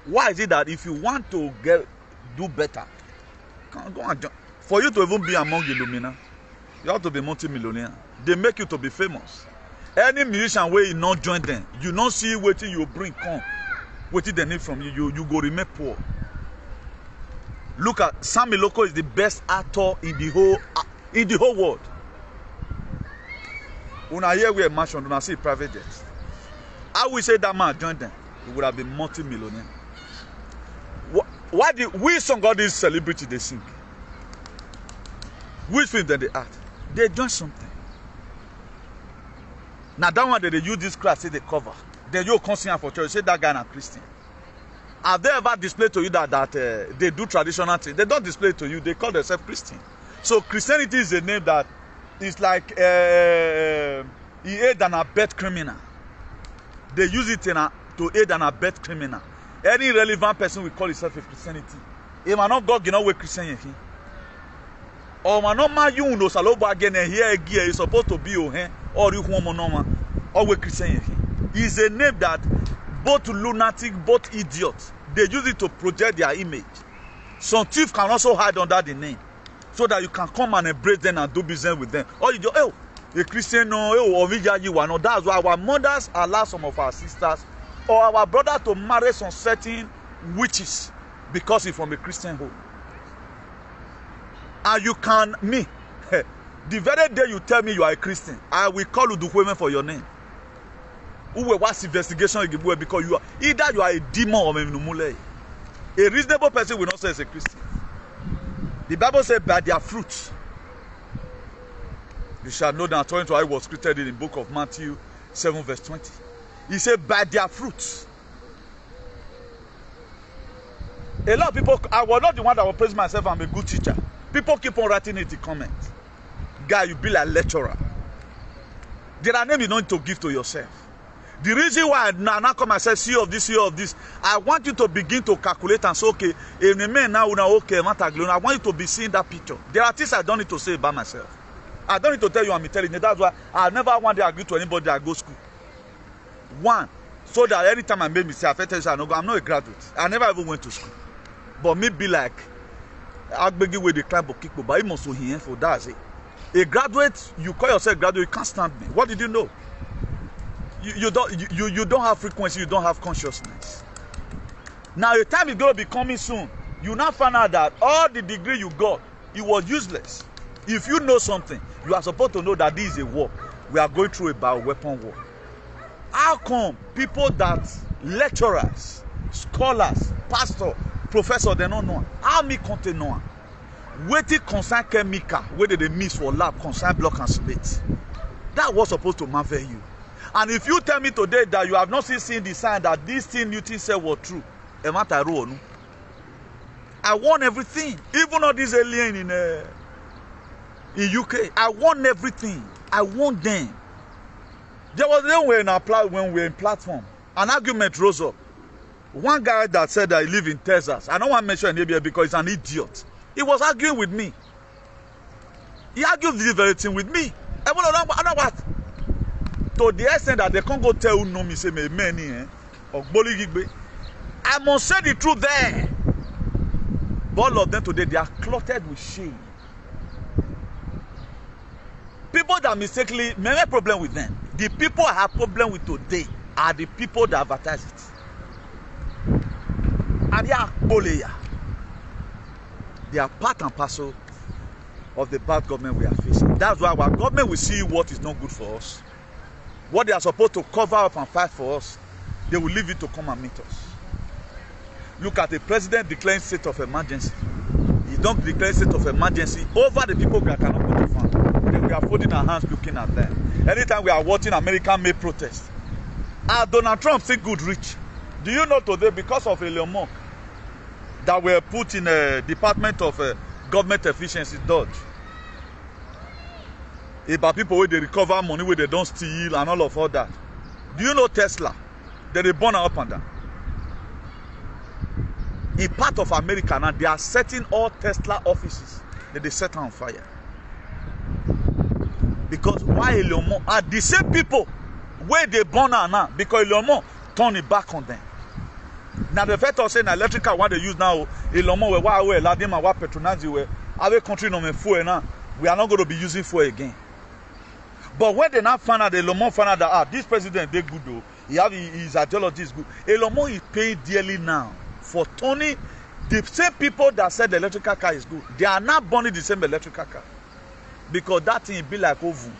A: Why is it that if you want to do better, go and join. For you to even be among the Illumina, you have to be multi-millionaire. They make you to be famous. Any musician where you not join them, you not see what you bring come, what they need from you, you go remain poor. Look at Sammy Loco is the best actor in the whole world. When I hear we a mansion, when I see private jets, I will say that man joined them, he would have been multi-millionaire. Why did we song all these celebrities they sing? Which film then they act? They done something. Now that one that they use this class say they cover. They you come see for church, say that guy not Christian. Have they ever displayed to you that they do traditional things? They don't display it to you. They call themselves Christian. So Christianity is a name that is like he aid and abet criminal. They use it to aid and abet criminal. Any relevant person will call himself a Christianity. If man not God, you know where Christian is. Or man not man you know saloba again here again is supposed to be or you woman or where Christian is a name that both lunatic, both idiots. They use it to project their image. Some thief can also hide under the name, so that you can come and embrace them and do business with them. Or you just, oh, a Christian, or you are not. That's why our mothers allow some of our sisters or our brother to marry some certain witches because he's from a Christian home. And you can, the very day you tell me you are a Christian, I will call you the women for your name. Who will watch investigation because you are either you are a demon or a reasonable person will not say as a Christian. The Bible says by their fruits you shall know that according to how it was created in the book of Matthew 7 verse 20. He said by their fruits. A lot of people, I was not the one that will praise myself, I'm a good teacher. People keep on writing it in comments. Guy, you be like lecturer. There are names you don't need to give to yourself. The reason why I now come and say, see of this, I want you to begin to calculate and say, okay, if the man now, okay, I want you to be seeing that picture. There are things I don't need to say about myself. I don't need to tell you I'm intelligent. That's why I never want to agree to anybody that I go to school. One, so that anytime I make mistake, I tell you, I'm not a graduate. I never even went to school. But me be like, I'll begin with the climb of kickball, but he must hear for that. A graduate, you call yourself a graduate, you can't stand me. What did you know? You don't have frequency, you don't have consciousness. Now the time is going to be coming soon. You now find out that all the degree you got, it was useless. If you know something, you are supposed to know that this is a war. We are going through a bioweapon war. How come people that lecturers, scholars, pastor, professor, they don't know? How me contain know? Waiting concern chemical, whether they miss for lab, concern block and split. That was supposed to marvel you. And if you tell me today that you have not seen the sign that this thing you think said was true, I want everything. Even all these aliens in UK, I want everything. I want them. There was then when we were in platform, an argument rose up. One guy that said that he lived in Texas, I don't want to mention him here because he's an idiot. He was arguing with me. He argued this very thing with me. I don't know what. To the extent that they can't go tell who know me, say me many, I must say the truth there. But all of them today, they are clotted with shame. People that mistakenly, many problem with them. The people I have problem with today are the people that advertise it. They are part and parcel of the bad government we are facing. That's why our government will see what is not good for us. What they are supposed to cover up and fight for us, they will leave it to come and meet us. Look at the president declaring state of emergency. He don't declare state of emergency over the people that cannot go to farm. Then we are folding our hands looking at them. Anytime we are watching American-made protests, Donald Trump still good rich. Do you know today, because of INNOC, that were put in a Department of Government Efficiency, Dodge, about people where they recover money, where they don't steal and all that. Do you know Tesla? They burn up and down. In part of America now, they are setting all Tesla offices that they set on fire. Because why INNOC are the same people where they burn now, because INNOC turn it back on them. Now the fact of saying electrical what they use now, INNOC where Ladima what patronize where our country no fuel now, we are not going to be using fuel again. But when they now find out, INNOC find out that this president they good though, he have his ideology is good. INNOC is paying dearly now for turning the same people that said the electrical car is good. They are not burning the same electrical car because that thing be like oven.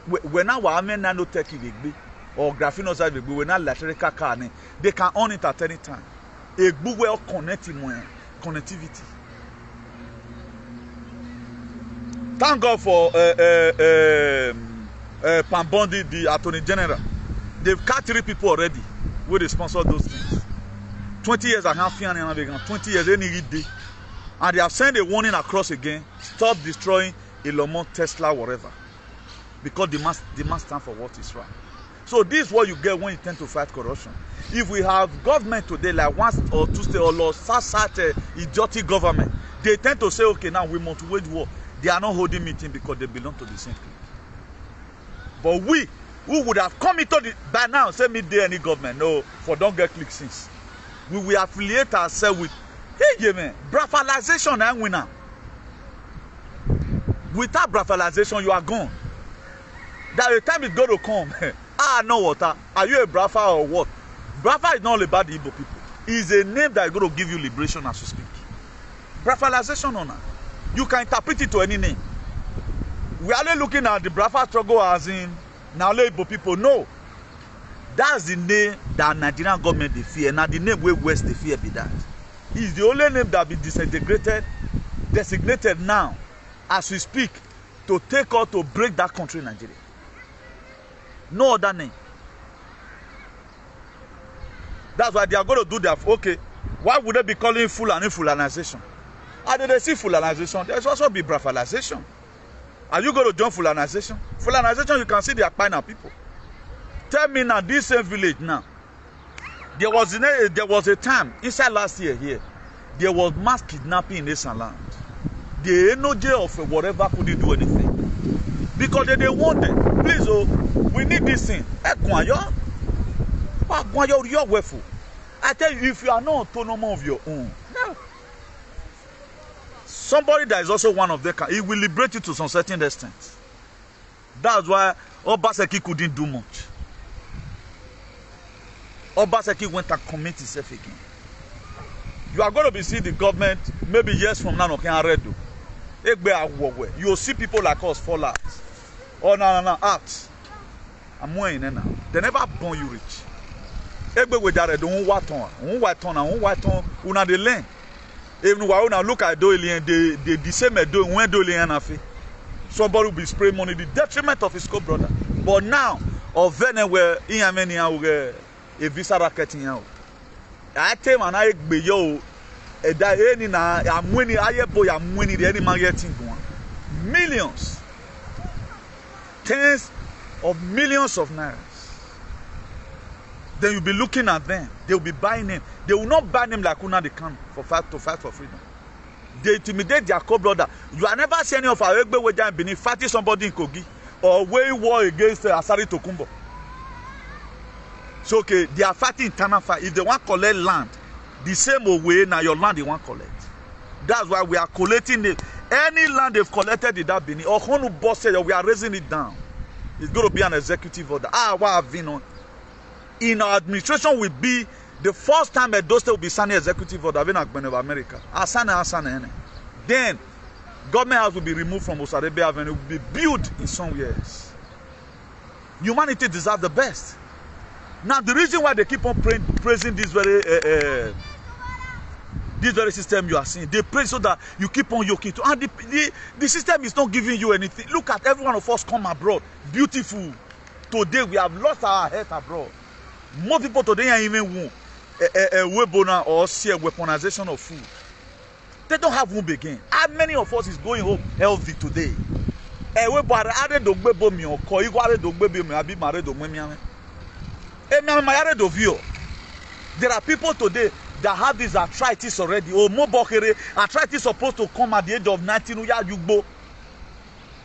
A: When our nanotech or graphene side when our electrical car they can on it at any time. A good way of connectivity. Thank God for Pambondi, the Attorney General. They've cut 3 people already where they sponsor those things. 20 years I have 20 years any day. And they have sent a warning across again. Stop destroying INNOC, Tesla, whatever. Because they must stand for what is right. So this is what you get when you tend to fight corruption. If we have government today like 1 or 2 states or such idiotic government, they tend to say, okay, now we want to wage war. They are not holding meeting because they belong to the same clique. But we, who would have come into the by now, say me there any government, no, for don't get click since. We will affiliate ourselves with, hey, man, brafalization and winner. Without brafalization, you are gone. That the time is going to come. No water. Are you a Brafa or what? Brafa is not about the Igbo people. It's a name that is going to give you liberation as you speak. Brafalization on that. You can interpret it to any name. We are only looking at the Brafa struggle as in now Igbo people. No. That's the name that Nigerian government they fear. Now the name where West they fear be that. It's the only name that be disintegrated, designated now, as we speak, to take out to break that country, Nigeria. No other name. That's why they are going to do their okay. Why would they be calling Fulanization? How do they see Fulanization? There's also be Brafalization. Are you going to join Fulanization? Fulanization, you can see the Akpaina people. Tell me now, this same village now. There was a time inside last year here. There was mass kidnapping in this land. The ENNOC of whatever couldn't do anything because they want them. Please, oh, we need this thing. I tell you, if you are not autonomous of your own, no. Somebody that is also one of them, he will liberate you to some certain extent. That's why Obaseki couldn't do much. Obaseki went and commit himself again. You are going to be seeing the government maybe years from now. You will see people like us fall out. Oh no, out. I'm wearing it now. They never born you rich. Egbe we jare do white on, una de learn. Even when una look at doilien, they the same do when doilien afi. Somebody will be spraying money the detriment of his co-brother. But now, of anywhere in Armenia a visa racket in you. I tell man I be yo. I'm winning. I'm winning the any marketing going. Millions, tens of millions of naira. Then you'll be looking at them. They will be buying them. They will not buy them like Una they can to fight for freedom. They intimidate their co-brother. You are never seen any of our Egbe Weja and Benin fighting somebody in Kogi or waging war against Asari Tokumbo. So okay, they are fighting internal fight. If they want to collect land, the same way now your land they want to collect. That's why we are collecting it. Any land they've collected in that Benin or who boss we are raising it down. It's going to be an executive order. What have been on? In our administration will be The first time Edo State will be signing executive order of America. Asana. Then government house will be removed from Osadebe Avenue, will be built in somewhere else. Humanity deserves the best. Now the reason why they keep on praising this very system you are seeing, they pray so that you keep on yoking to, and the system is not giving you anything. Look at every one of us come abroad, beautiful. Today we have lost our health abroad. More people today are even womb a webinar or see a weaponization of food. They don't have womb again. How many of us is going home healthy today? There are people today that have this arthritis already. Oh, arthritis supposed to come at the age of 19.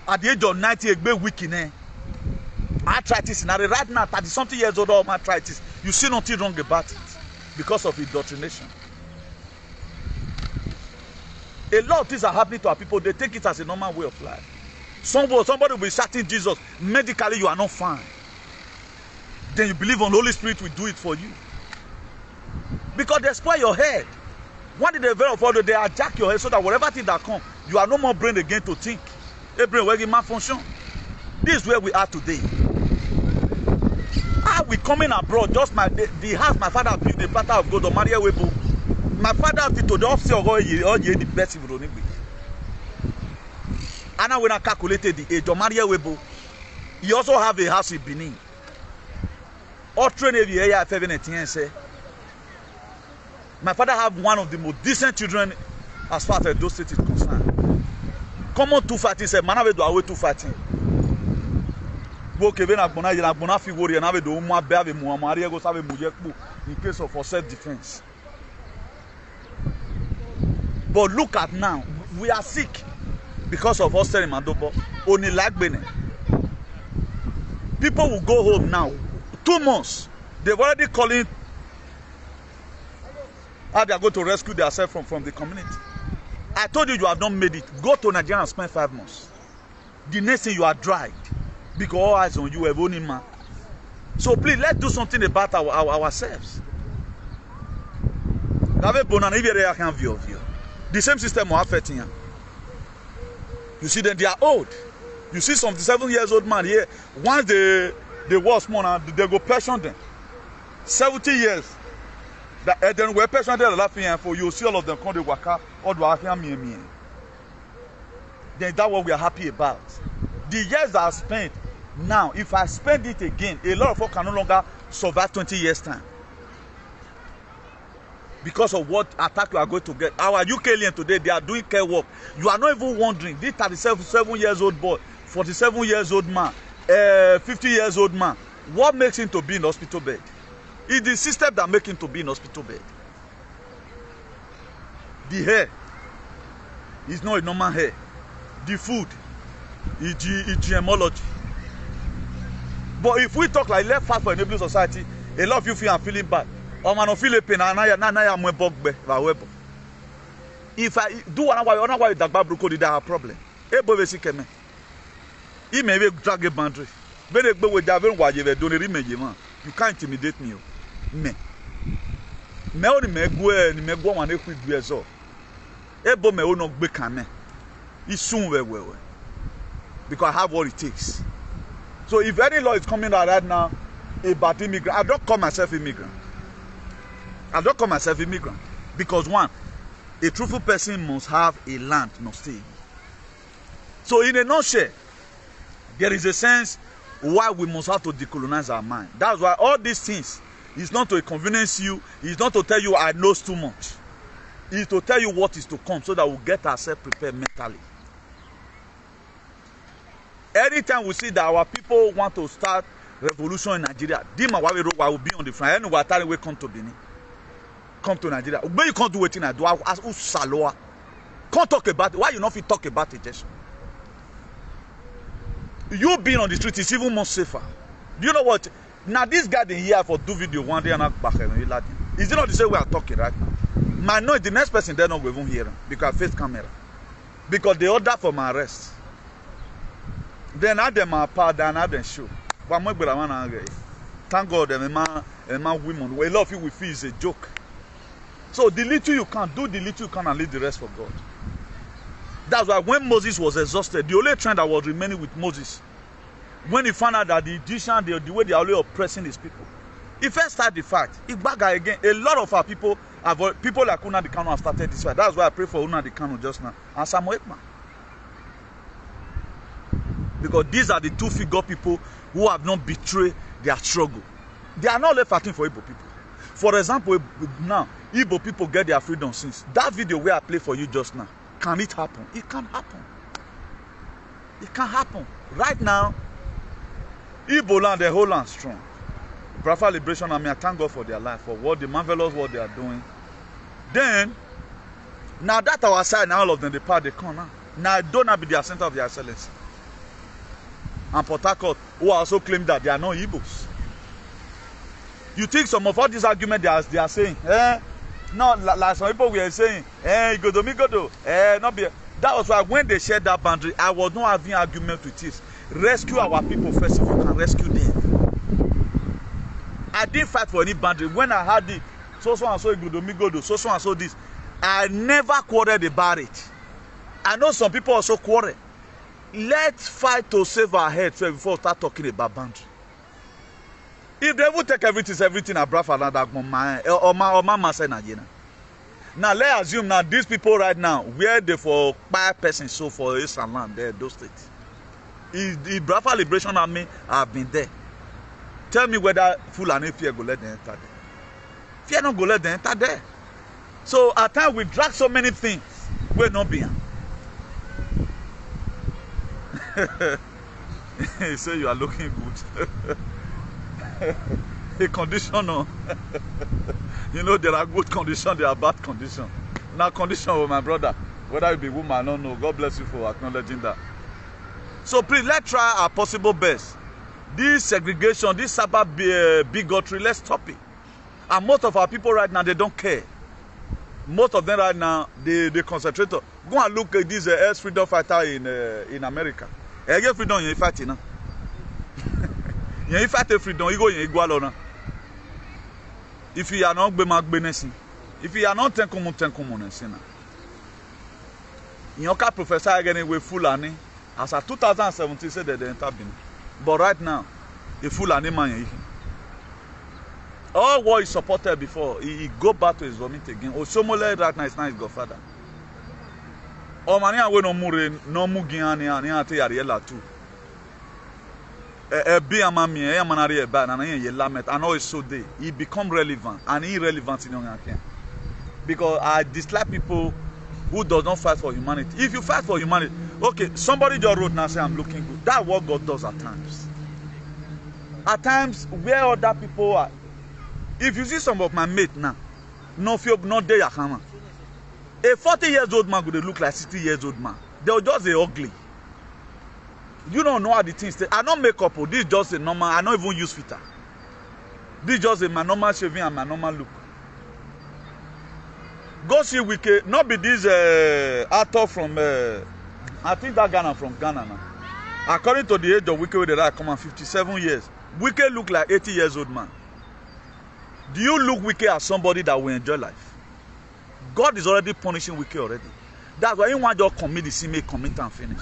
A: At the age of 90, a weak. Arthritis now right now 30-something years old of arthritis. You see nothing wrong about it because of indoctrination. A lot of things are happening to our people. They take it as a normal way of life. Somebody will be shouting Jesus. Medically, you are not fine. Then you believe on the Holy Spirit will do it for you. Because they spoil your head. One day they hijack your head so that whatever thing that comes, you are no more brain again to think. A brain working malfunction. This is where we are today. We coming abroad, just the house my father built, the platter of gold, or Maria Webo. My father did to the officer of all the best in the and now when I calculated the age of Maria Webo, he also have a house in Benin. All train every EITH. My father have one of the most decent children as far as those State is concerned. Common 2 said, man, I do away 2 fighting. In case of for self-defense. But look at now, we are sick because of hostel in Mandobo. Only like Benin. People will go home now. 2 months. They've already calling how they are going to rescue themselves from the community. I told you have not made it. Go to Nigeria and spend 5 months. The next thing you are dried. Because all eyes on you, have only man. So please, let's do something about ourselves. The same system will affect you. You see them, they are old. You see some 7 years old man here. Once they was small, they go pension them. 70 years. Then we pension them laughing for you. See all of them come to waka or do me. Then that's what we are happy about. The years that I spent. Now, if I spend it again, a lot of us can no longer survive 20 years' time. Because of what attack you are going to get. Our UK alien today, they are doing care work. You are not even wondering, this 37 years old boy, 47 years old man, 50 years old man, what makes him to be in hospital bed? It's the system that makes him to be in hospital bed. The hair is not a normal hair. The food is GMology. But if we talk like let's fight for enabling society, a lot of you feel I'm feeling bad. Or man feel a pain and if I do one why that bad broke did have a problem. He may be drag a boundary. You can't intimidate me. Me only me go one equip years old. Ebo me no be can. It's soon well. Because I have what it takes. So if any law is coming out right now about immigrant, I don't call myself immigrant. Because one, a truthful person must have a land, must stay. So in a nutshell, there is a sense why we must have to decolonize our mind. That's why all these things is not to inconvenience you, it's not to tell you I know too much. It's to tell you what is to come so that we'll get ourselves prepared mentally. Anytime we see that our people want to start revolution in Nigeria, Dima will be on the front. And we're telling we come to Benin. Come to Nigeria. But you can't do it in I do. As Usaloa. Can't talk about it. Why you not fit talk about it, Jesh? You being on the street is even more safer. Do you know what? Now this guy in here for do video one day and back and is it not the same way I'm talking right now? My no, the next person they're not going to hear him because face camera. Because they order for my arrest. Then I them my part and I them show. But my brother thank God, a man, women. A lot of you will feel it's a joke. So the little you can do, the little you can, and leave the rest for God. That's why when Moses was exhausted, the only trend that was remaining with Moses, when he found out that the Egyptians, the way they are only oppressing his people, he first started the fight. He back again. A lot of our people like Nnamdi Kanu have started this fight. That's why I pray for Nnamdi Kanu just now and Samuel Ekman. Because these are the two figure people who have not betrayed their struggle. They are not left fighting for Igbo people. For example, now, Igbo people get their freedom since. That video where I play for you just now, can it happen? It can't happen. It can't happen. Right now, Igbo land, the whole land strong. Biafra Liberation Army, I thank God for their life, for what the marvelous work they are doing. Then, now that our side, now all of them, they part, they come now. Now, don't have be their center of their excellence. And Port Harcourt, who also claim that they are not Igbos. You think some of all these arguments they are saying, no, like some people were saying, Igodo, not be. That was why when they shared that boundary, I was not having argument with it. Rescue our people first, if you can rescue them. I didn't fight for any boundary. When I had the so and so Igodo, so and so this, I never quarreled about it. I know some people also quarrel. Let's fight to save our heads before we start talking about boundary. If they will take everything I brought for another or my say now let's assume now these people right now where they for 5 persons so for Eastern land there those states. If the Biafra Liberation Army have been there, tell me whether Fulani fear go let them enter there. Fear not go let them enter there. So at times we drag so many things we're not being. He say you are looking good. A condition, no. You know there are good conditions, there are bad conditions. Now condition with my brother, whether you be woman or no, God bless you for acknowledging that. So please let's try our possible best. This segregation, this cyber bigotry, let's stop it. And most of our people right now, they don't care. Most of them right now, they concentrate. Go and look at this freedom fighter in America. Get freedom you fight now. You fight freedom, you go in Igualona. If you are not Bemak, if you are not Tenkomun, you can professor again with Fulani. As of 2017 said that they enter Benin. But right now, the Fulani man, all what he supported before, he go back to his vomit again. Osomole right now is not his godfather. Omani awe no mure no mugiani ani ate yariela too. Be a mammy, a manari a bad, and a lamet, and always so day. He become relevant and irrelevant in young Ken. Because I dislike people who does not fight for humanity. If you fight for humanity, okay, somebody just wrote now say I'm looking good. That's what God does at times. At times, where other people are, if you see some of my mates now, no fear, not there, Yakama. A 40-year-old man would look like 60-year-old man. They were just ugly. You don't know how the things. I don't make up. This is just a normal. I don't even use filter. This is just my normal shaving and my normal look. Go see Wike. Not be this actor from. I think that Ghana from Ghana now. According to the age of Wike, where they come on 57 years. Wike look like 80-year-old man. Do you look Wike as somebody that will enjoy life? God is already punishing Wike already. That's why he want to commit the sin, make commit and finish.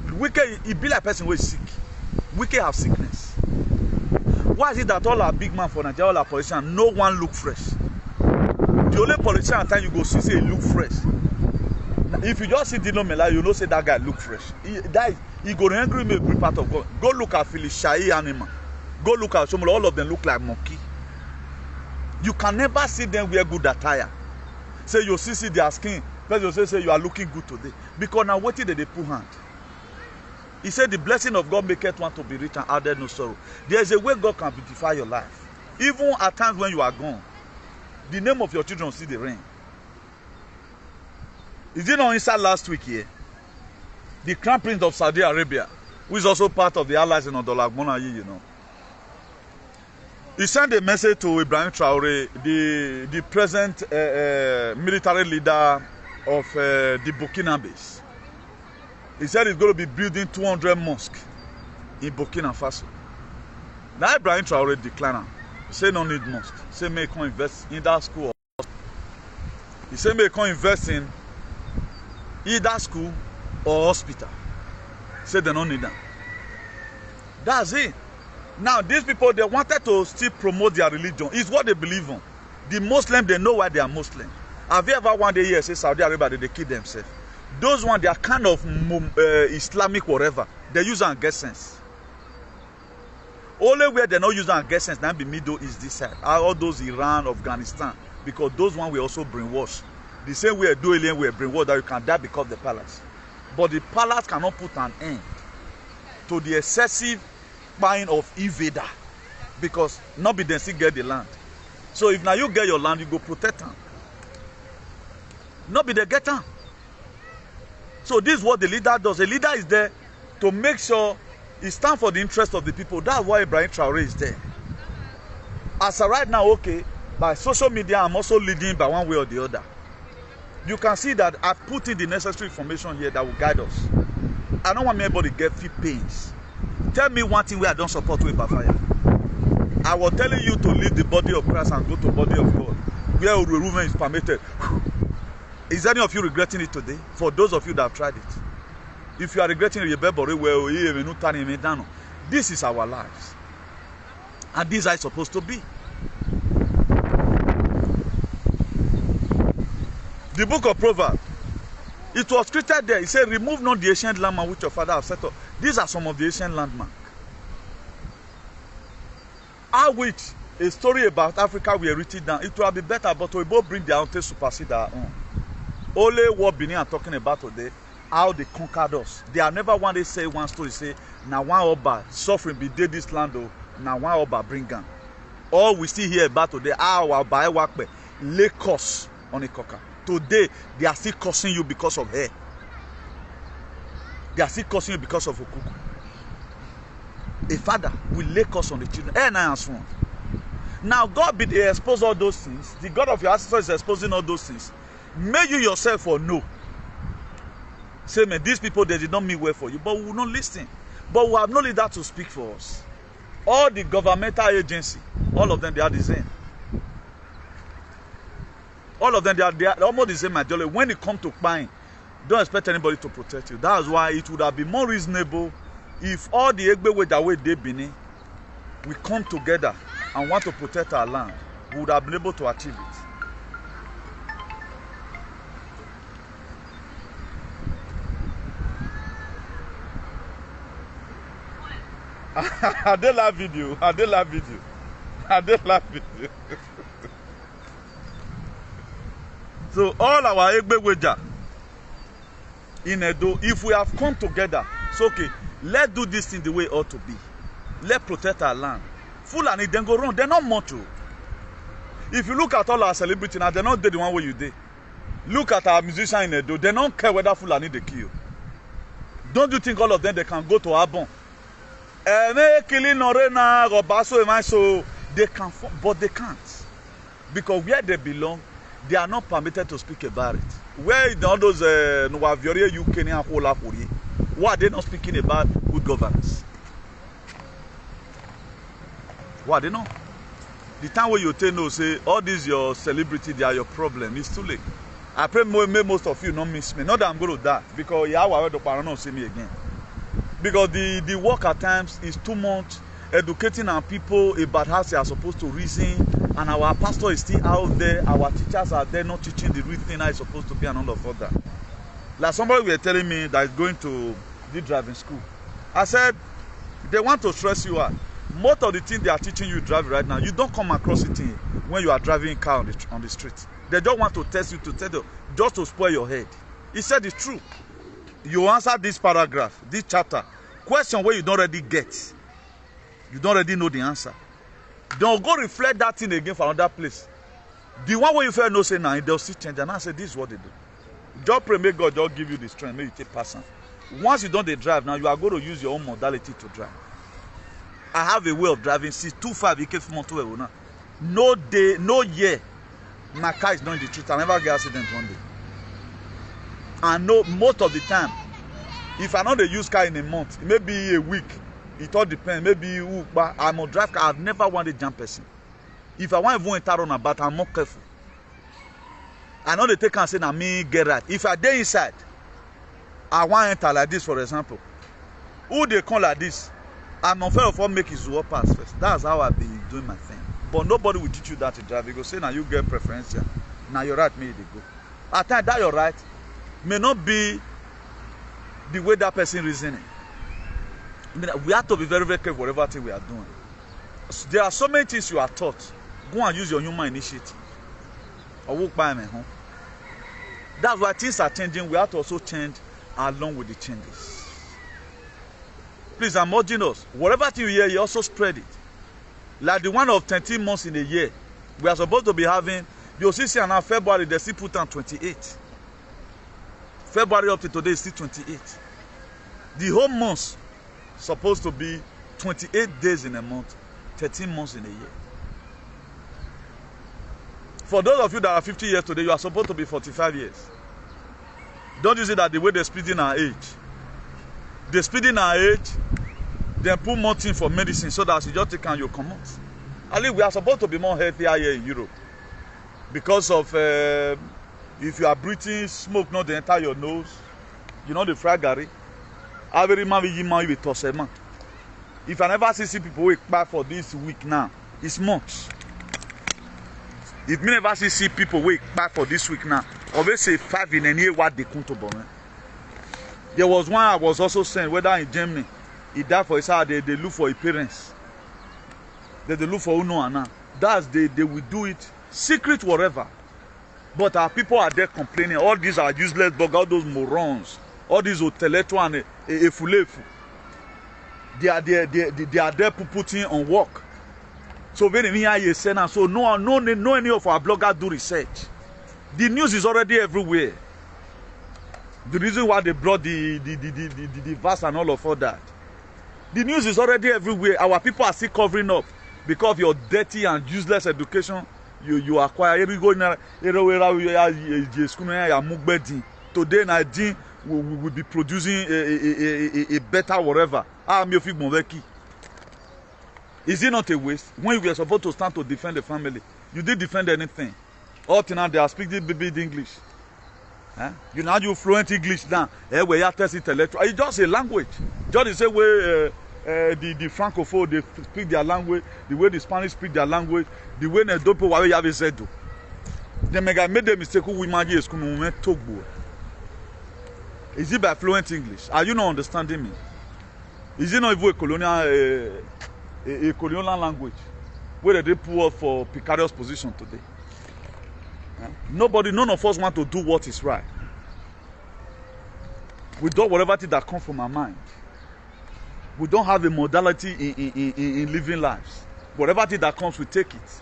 A: Wike, he be like a person who is sick. Wike have sickness. Why is it that all our big man for Nigeria, all our politicians, no one look fresh? The only politician at time you go see say he look fresh. If you just see Dino Mela, you know say that guy look fresh. He go angry me every part of God. Go look at Philly Shai animal. Go look at some all of them look like monkey. You can never see them wear good attire. Say you see their skin. But you say you are looking good today. Because now what did they put hand? He said the blessing of God maketh one to be rich and added no sorrow. There is a way God can beautify your life. Even at times when you are gone, the name of your children see the rain. Is it not inside last week here? The Crown Prince of Saudi Arabia, who is also part of the allies in Odolagbona, you know. He sent a message to Ibrahim Traore, the present military leader of the Burkina base. He said he's going to be building 200 mosques in Burkina Faso. Now Ibrahim Traore declare, say no need must. Say may come invest in that school. He say may come invest in either school or hospital. Say they don't need them. That's it. Now these people, they wanted to still promote their religion. It's what they believe on. The Muslims, they know why they are Muslim. Have you ever one day here say Saudi Arabia they kill themselves? Those ones, they are kind of Islamic whatever. They use and get sense. Only where they not use and get sense now be Middle East this side. All those Iran, Afghanistan, because those ones were also brainwashed. The same way do alien were brainwashed that you can die because of the palace. But the palace cannot put an end to the excessive buying of invader, because not be them still get the land. So if now you get your land, you go protect them. Not be they get them. So this is what the leader does. The leader is there to make sure he stands for the interest of the people. That's why Ibrahim Traore is there. As of right now, okay, by social media, I'm also leading by one way or the other. You can see that I put in the necessary information here that will guide us. I don't want anybody to get few pains. Tell me one thing where I don't support with fire. I was telling you to leave the body of Christ and go to the body of God, where movement is permitted. Is any of you regretting it today? For those of you that have tried it. If you are regretting it, this is our lives. And these are supposed to be. The book of Proverbs, it was treated there. It said, remove not the ancient landmark which your father have set up. These are some of the ancient landmarks. Our which a story about Africa we are written down. It will be better, but we both bring their own to supersede our own. Only what Benin are talking about today, how they conquered us. They are never one day say one story, say, now one Oba suffering be dead this land, now one Oba bring gun. All we see here about today, how our Biafra lay curse on a cocker. Today, they are still cursing you because of hair. They are still cursing you because of okuku. A father will lay curse on the children. Now, God be expose all those things. The God of your ancestors is exposing all those things. May you yourself or know. Say, man, these people, they did not mean well for you, but we will not listen. But we have no leader to speak for us. All the governmental agency, all of them, they are the same. All of them, they are almost the same ideology. When it comes to buying, don't expect anybody to protect you. That's why it would have been more reasonable if all the Egbewe that way they Benin, we come together and want to protect our land. We would have been able to achieve it. I did love video. So all our Egbeweja in Edo, if we have come together, it's okay. Let's do this thing the way it ought to be. Let's protect our land. Fulani, then go wrong. They're not motto. If you look at all our celebrities now, they're not the one way you did. Look at our musicians in Edo. They don't care whether Fulani they kill. Don't you think all of them they can go to Abon? They can, but they can't. Because where they belong, they are not permitted to speak about it. Where all those why are they not speaking about good governance? Why are they not? The time where you tell no say all these your celebrity, they are your problem. It's too late. I pray most of you not miss me. Not that I'm going to die, because Yahweh don't see me again. Because the work at times is too much educating our people about how they are supposed to reason, and our pastor is still out there, our teachers are there not teaching the real thing how it's supposed to be, and all of that. Like somebody were telling me that is going to the driving school. I said, they want to stress you out. Most of the things they are teaching you driving right now, you don't come across it when you are driving a car on the street. They don't want to test you, to tell you, just to spoil your head. He said it's true. You answer this paragraph, this chapter, question where you don't already get. You don't already know the answer. Don't go reflect that thing again for another place. The one where you feel no say now, they'll see change. And I say, this is what they do. Just pray, may God just give you the strength, may you take person. Once you don't drive now, you are going to use your own modality to drive. I have a way of driving since 25 it came from Montoya now. No day, no year, my car is not in the street. I never get accident one day. I know most of the time, if I know they use car in a month, it may be a week, it all depends. Maybe who, but I'm a drive car. I've never wanted to jump person. If I want to enter on a bat, I'm more careful. I know they take and say, "Na me get right." If I dey inside, I want to enter like this, for example. Who they come like this? I'm afraid of what make his work pass first. That's how I've been doing my thing. But nobody will teach you that to drive. You go say, "Now you get preferential. Now your right, me they go." At times that your right may not be the way that person reasoning. I mean, we have to be very, very careful whatever thing we are doing. There are so many things you are taught. Go and use your human initiative. Or walk by my home. That's why things are changing. We have to also change along with the changes. Please, I'm urging us. Whatever thing you hear, you also spread it. Like the one of 13 months in a year. We are supposed to be having, you'll see now February, they still put on 28. February up to today is still 28. The whole month supposed to be 28 days in a month, 13 months in a year. For those of you that are 50 years today, you are supposed to be 45 years. Don't you see that the way they're speeding our age? They're speeding our age, then put more thing for medicine so that you just take and you come out. At least we are supposed to be more healthier here in Europe. Because of, if you are breathing, smoke not enter your nose, you know the fragary. If I never see people wake back for this week now, it's much. If me never see people wake back for this week now, always say 5 in any what they come to Bomen. There was one I was also saying, whether in Germany, he died for his house, they look for his parents. They look for Uno and now. That's they will do it secret whatever. But our people are there complaining, all these are useless bugs, all those morons, all these intellectual and efulefu. They are there putting on work. So when you say now, so no any of our bloggers do research. The news is already everywhere. The reason why they brought the verse and all of all that. The news is already everywhere. Our people are still covering up because of your dirty and useless education you acquire. Today, Nadine will be producing a better whatever. Is it not a waste? When you were supposed to stand to defend the family, you didn't defend anything. All now they are speaking big English. Huh? You know you fluent English now. Where you test intellectual. It's just a language. Just the same way the Francophone they speak their language, the way the Spanish speak their language, the way they don't put what you have said. They made the mistake who we imagine is going to talk. Is it by fluent English? Are you not understanding me? Is it not even a colonial language where they put up for precarious position today? None of us want to do what is right. We do whatever thing that comes from our mind. We don't have a modality in living lives. Whatever thing that comes, we take it.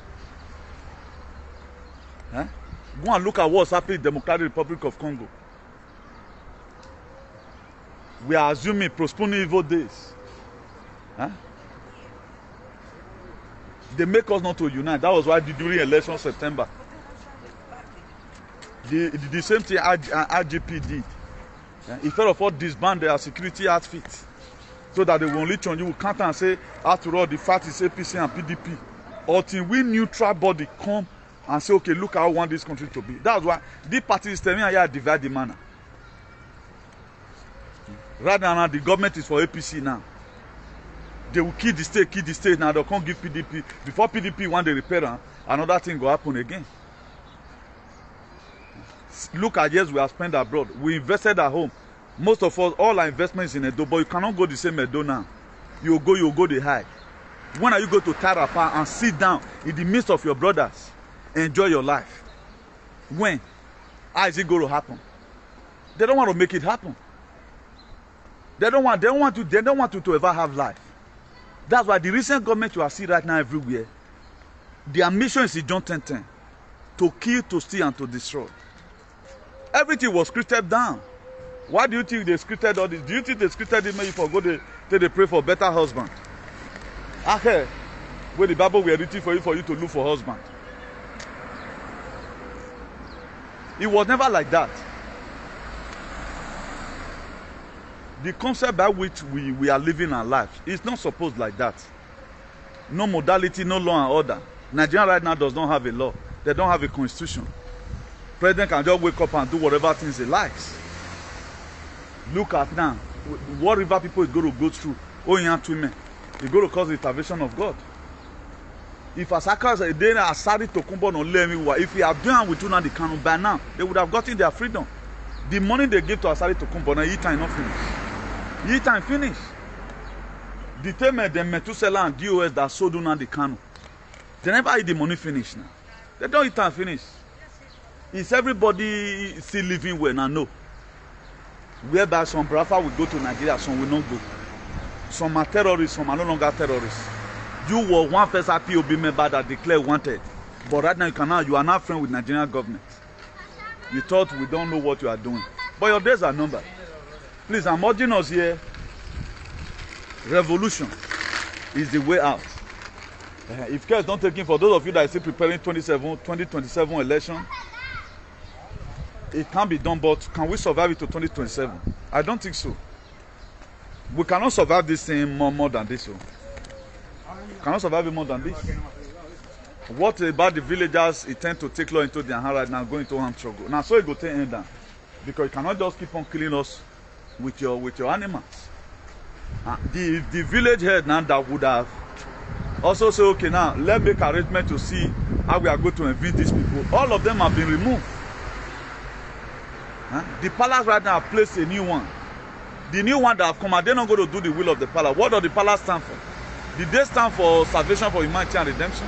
A: Go and look at what's happening in the Democratic Republic of Congo. We are assuming postponing evil days. They make us not to unite. That was why during election September, the same thing RGP did. Instead of all disband their security outfits, so that they will only turn you will counter and say, after all, the fact is APC and PDP. Until we neutral body come and say, okay, look how I want this country to be. That's why this party is telling me I divide the manner. Rather than the government is for APC now. They will kill the state now. They can't give PDP. Before PDP want the repair, another thing will happen again. Look at years we have spent abroad. We invested at home. Most of us, all our investments in Edo, but you cannot go the same Edo now. You go the high. When are you going to Tarapa and sit down in the midst of your brothers, enjoy your life? When? How is it going to happen? They don't want to make it happen. They don't want you to ever have life. That's why the recent government you are seeing right now everywhere, their mission is in John 10:10, to kill, to steal, and to destroy. Everything was scripted down. Why do you think they scripted all this? Do you think they scripted it maybe for go they pray for better husband? Okay, where the Bible were written for you to look for husband. It was never like that. The concept by which we are living our lives is not supposed like that. No modality, no law and order. Nigeria right now does not have a law. They don't have a constitution. President can just wake up and do whatever things he likes. Look at now, whatever people is going to go through, it's going to cause the intervention of God. If Asakas a day Asari to Kumbo no Lemiwa, if we are doing with Tuna the Kanu by now, they would have gotten their freedom. The money they give to Asari to Kumbo, now time not finished. Time finished. The time the Metusela and DOS that sold Tuna the Kanu, they never eat the money finished now. They don't eat time finished. Is everybody still living well now? No. Whereby some Biafra will go to Nigeria, some will not go. Some are terrorists, some are no longer terrorists. You were one first IPOB member that declared wanted, but right now you are not friends with Nigerian government. You thought we don't know what you are doing, but your days are numbered. Please, I'm urging us here. Revolution is the way out. If care is not taken, for those of you that are still preparing 2027 election, it can be done, but can we survive it to 2027? I don't think so. We cannot survive this thing more than this. Cannot survive it more than this. What about the villagers? It tend to take law into their hand right now, going into armed struggle. Now, so it go take end down, because you cannot just keep on killing us with your animals. The village head now that would have also say, okay, now let's make arrangement to see how we are going to evict these people. All of them have been removed. The palace right now have placed a new one. The new one that have come, they're not going to do the will of the palace. What does the palace stand for? Did they stand for salvation, for humanity and redemption?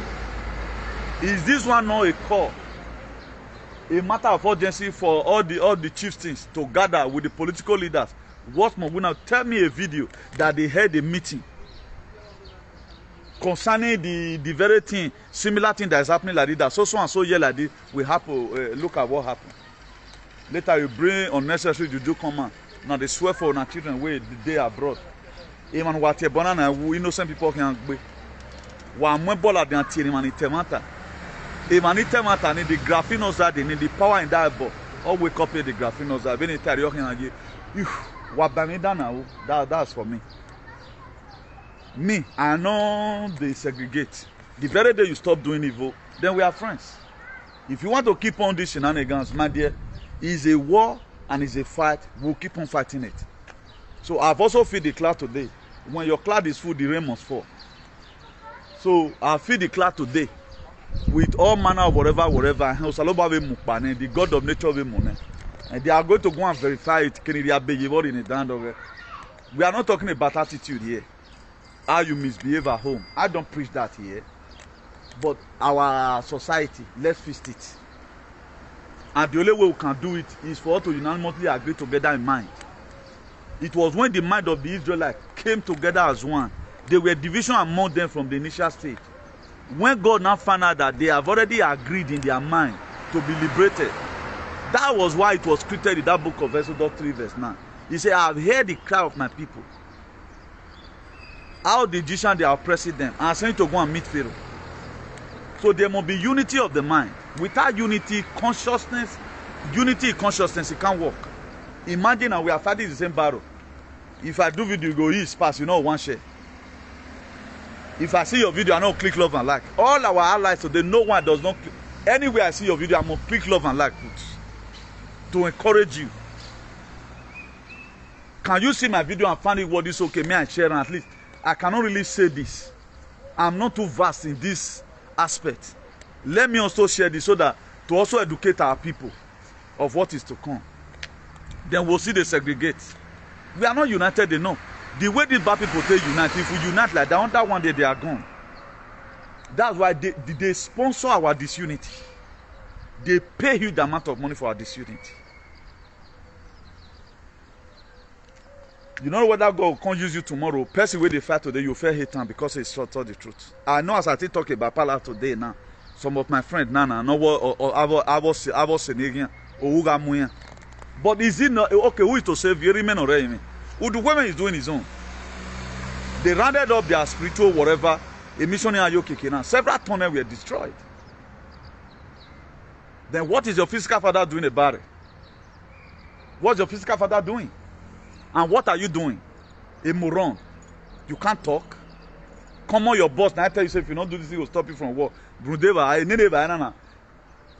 A: Is this one not a call, a matter of urgency for all the chieftains to gather with the political leaders? What more? Now tell me a video that they had a meeting concerning the very thing, similar thing that is happening like this, that so and so year like this, we have to look at what happened. Later you bring unnecessary juju command. Now they swear for our children where they abroad. Even what you banana, innocent people can be. One more ball at the anti man temata. Even temata need the graphinos that they need the power in that ball. Or wake up here the graphinos that when they tell you can give. What by me now? That's for me. Me, I know they segregate. The very day you stop doing evil, then we are friends. If you want to keep on this shenanigans, my dear, it's a war and it's a fight. We'll keep on fighting it. So I've also feed the CLAR today. When your cloud is full, the rain must fall. So I'll feed the CLAR today with all manner of whatever. The God of nature will money. And they are going to go and verify it. We are not talking about attitude here. How you misbehave at home. I don't preach that here. But our society, let's fix it. And the only way we can do it is for us to unanimously agree together in mind. It was when the mind of the Israelites came together as one. There were division among them from the initial stage. When God now found out that they have already agreed in their mind to be liberated, that was why it was created in that book of Exodus 3 verse 9. He said, I have heard the cry of my people. How the Egyptians, they are oppressing them, and sent to go and meet Pharaoh. So there must be unity of the mind. Without unity, consciousness, it can't work. Imagine that we are fighting the same battle. If I do video, you go east pass, you know, one share. If I see your video, I don't click love and like. All our allies today, no one does not click. Anywhere I see your video, I'm going to click love and like to encourage you. Can you see my video and find it what is okay? May I share, and at least I cannot really say this. I'm not too vast in this aspect. Let me also share this so that to also educate our people of what is to come. Then we'll see they segregate. We are not united enough. The way these bad people say unite, if we unite like that, on that one day they are gone. That's why they sponsor our disunity. They pay huge amount of money for our disunity. You know whether God can't use you tomorrow. Person where they fight today, you fair hate them because it's short of the truth. I know as I talk about Pala today now, some of my friends now know what I was saying or but is it not okay? Who is to save you? Remain or remain? Who the women is doing his own. They rounded up their spiritual whatever. A missionary Ayoke several tunnels were destroyed. Then what is your physical father doing about it? What's your physical father doing? And what are you doing? A moron. You can't talk. Come on, your boss. Now I tell you, say, if you don't do this, he will stop you from work.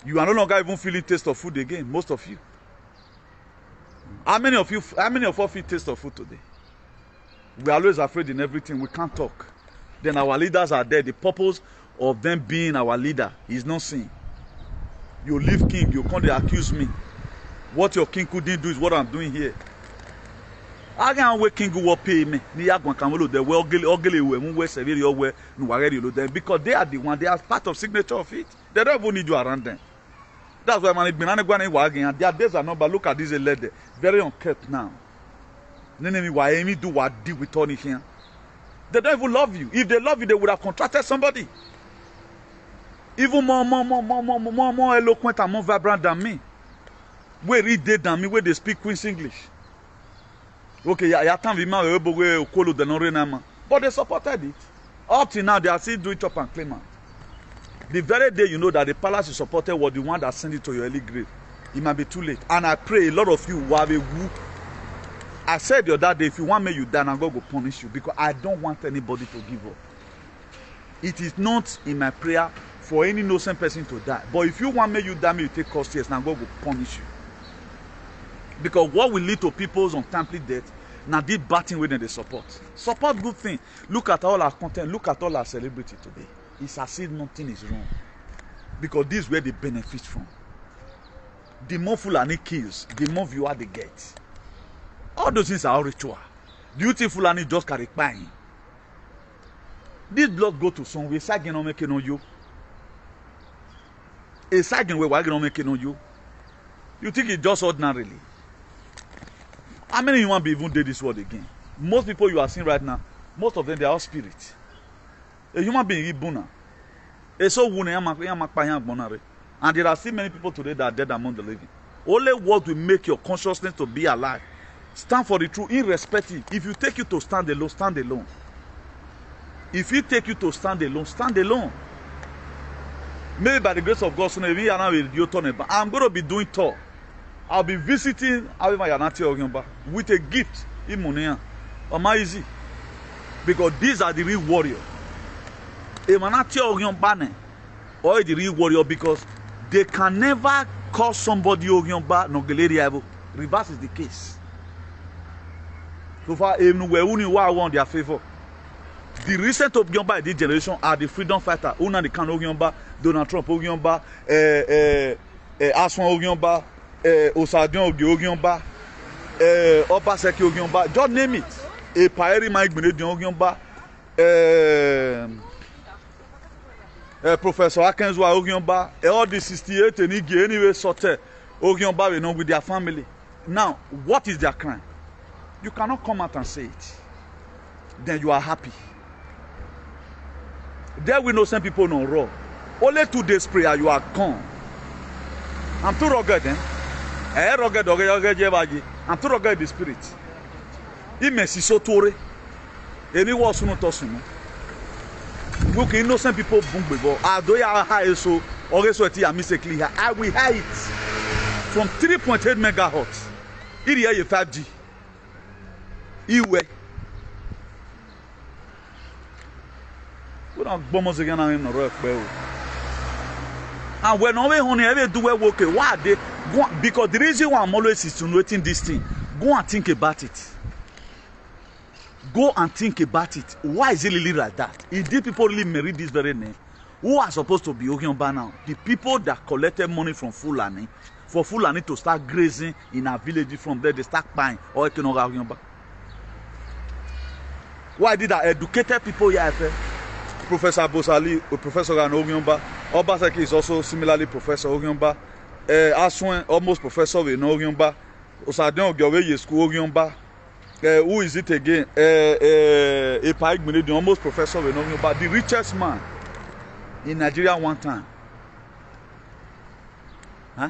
A: You are no longer even feeling taste of food again. Most of you. How many of us feel taste of food today? We are always afraid in everything. We can't talk. Then our leaders are there. The purpose of them being our leader is not seen. You leave king, you come to accuse me. What your king couldn't do is what I'm doing here. I can't wait king will pay me. Because they are the one, they are part of signature of it. They don't even need you around them. That's why man, their days are numbered. Look at this lady, very unkept now. They don't even love you. If they love you, they would have contracted somebody. Even more eloquent and more vibrant than me. Where read they than me, where they speak Queen's English. Okay, but they supported it. Up till now, they are still doing chop and claim out. The very day you know that the palace you supported was the one that sent it to your early grave, it might be too late. And I pray a lot of you will have a woo. I said the other day, if you want me, you die, and God will punish you, because I don't want anybody to give up. It is not in my prayer for any innocent person to die. But if you want me, you die, me, you take cost, yes, now God will punish you. Because what will lead to people's untimely death, now this batting with them they support. Support good thing. Look at all our content, look at all our celebrity today. It's as if nothing is wrong. Because this is where they benefit from. The more Fulani kills, the more viewer they get. All those things are all ritual. Do you think Fulani just carry pine? This blood go to somewhere, Sagin no make no you. A Sagin where Wagin no make no you. You think it's just ordinarily? How many human beings even did this word again? Most people you are seeing right now, most of them they are all spirit. A human being is born. And there are still many people today that are dead among the living. Only what will make your consciousness to be alive. Stand for the truth, irrespective. If you take you to stand alone, stand alone. If you take you to stand alone, stand alone. Maybe by the grace of God, I'm going to be doing tour. I'll be visiting with a gift in Monia. Amazing. Because these are the real warriors. Or the real warrior, because they can never call somebody Reverse is the case. So far, on their favor. The recent Ogyomba in this generation are the freedom fighter. Una the can Ogyomba, Donald Trump Ogyomba, Aswan Ogyomba, Osadion Ogyomba, Obaseki Ogyomba. Just name it. A Paeri Mike Benedion Ogyomba, Professor Akenzwa Ogyomba, all the 68 and Igi anyway sorted Ogyomba with their family. Now, what is their crime? You cannot come out and say it. Then you are happy. There we know some people no raw. Only 2 days prayer, you are gone. I'm too rugged, eh? I'm too rugged in the spirit. Imesi so tore. Any was no tossing. Look, innocent people boom before. I do ya high so or so I miss a clear. I will hide it from 3.8 megahertz. It is 5G. Iwe. We don't bomb us again in the rough. And when we only ever do work, why they go? Because the reason why I'm always insinuating this thing, go and think about it. Go and think about it. Why is it really like that? If these people really marry this very name, who are supposed to be Ogyomba now? The people that collected money from Fulani, for Fulani to start grazing in our village, from there they start buying or Ogyomba. Why did I educated people here? Professor Bosali, Professor Ogyomba, Obaseki is also similarly Professor Ogyomba, Aswan almost Professor Ogyomba, Osadion Ogyowe School Ogyomba. Who is it again? Mpag almost Professor Ogyomba, the richest man in Nigeria one time. Huh?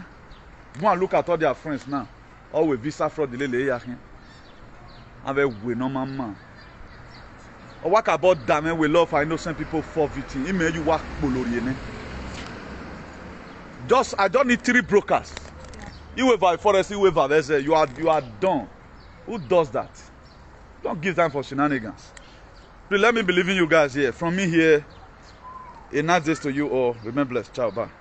A: Go and look at all their friends now. All with visa fraud, the lady have a normal man. What about damn we love for innocent people for victim? It made you work I don't need 3 brokers. You have forest, you have you are done. Who does that? Don't give time for shenanigans. Please let me believe in you guys here. From me here, a nice day to you all. Remain blessed. Ciao, bye.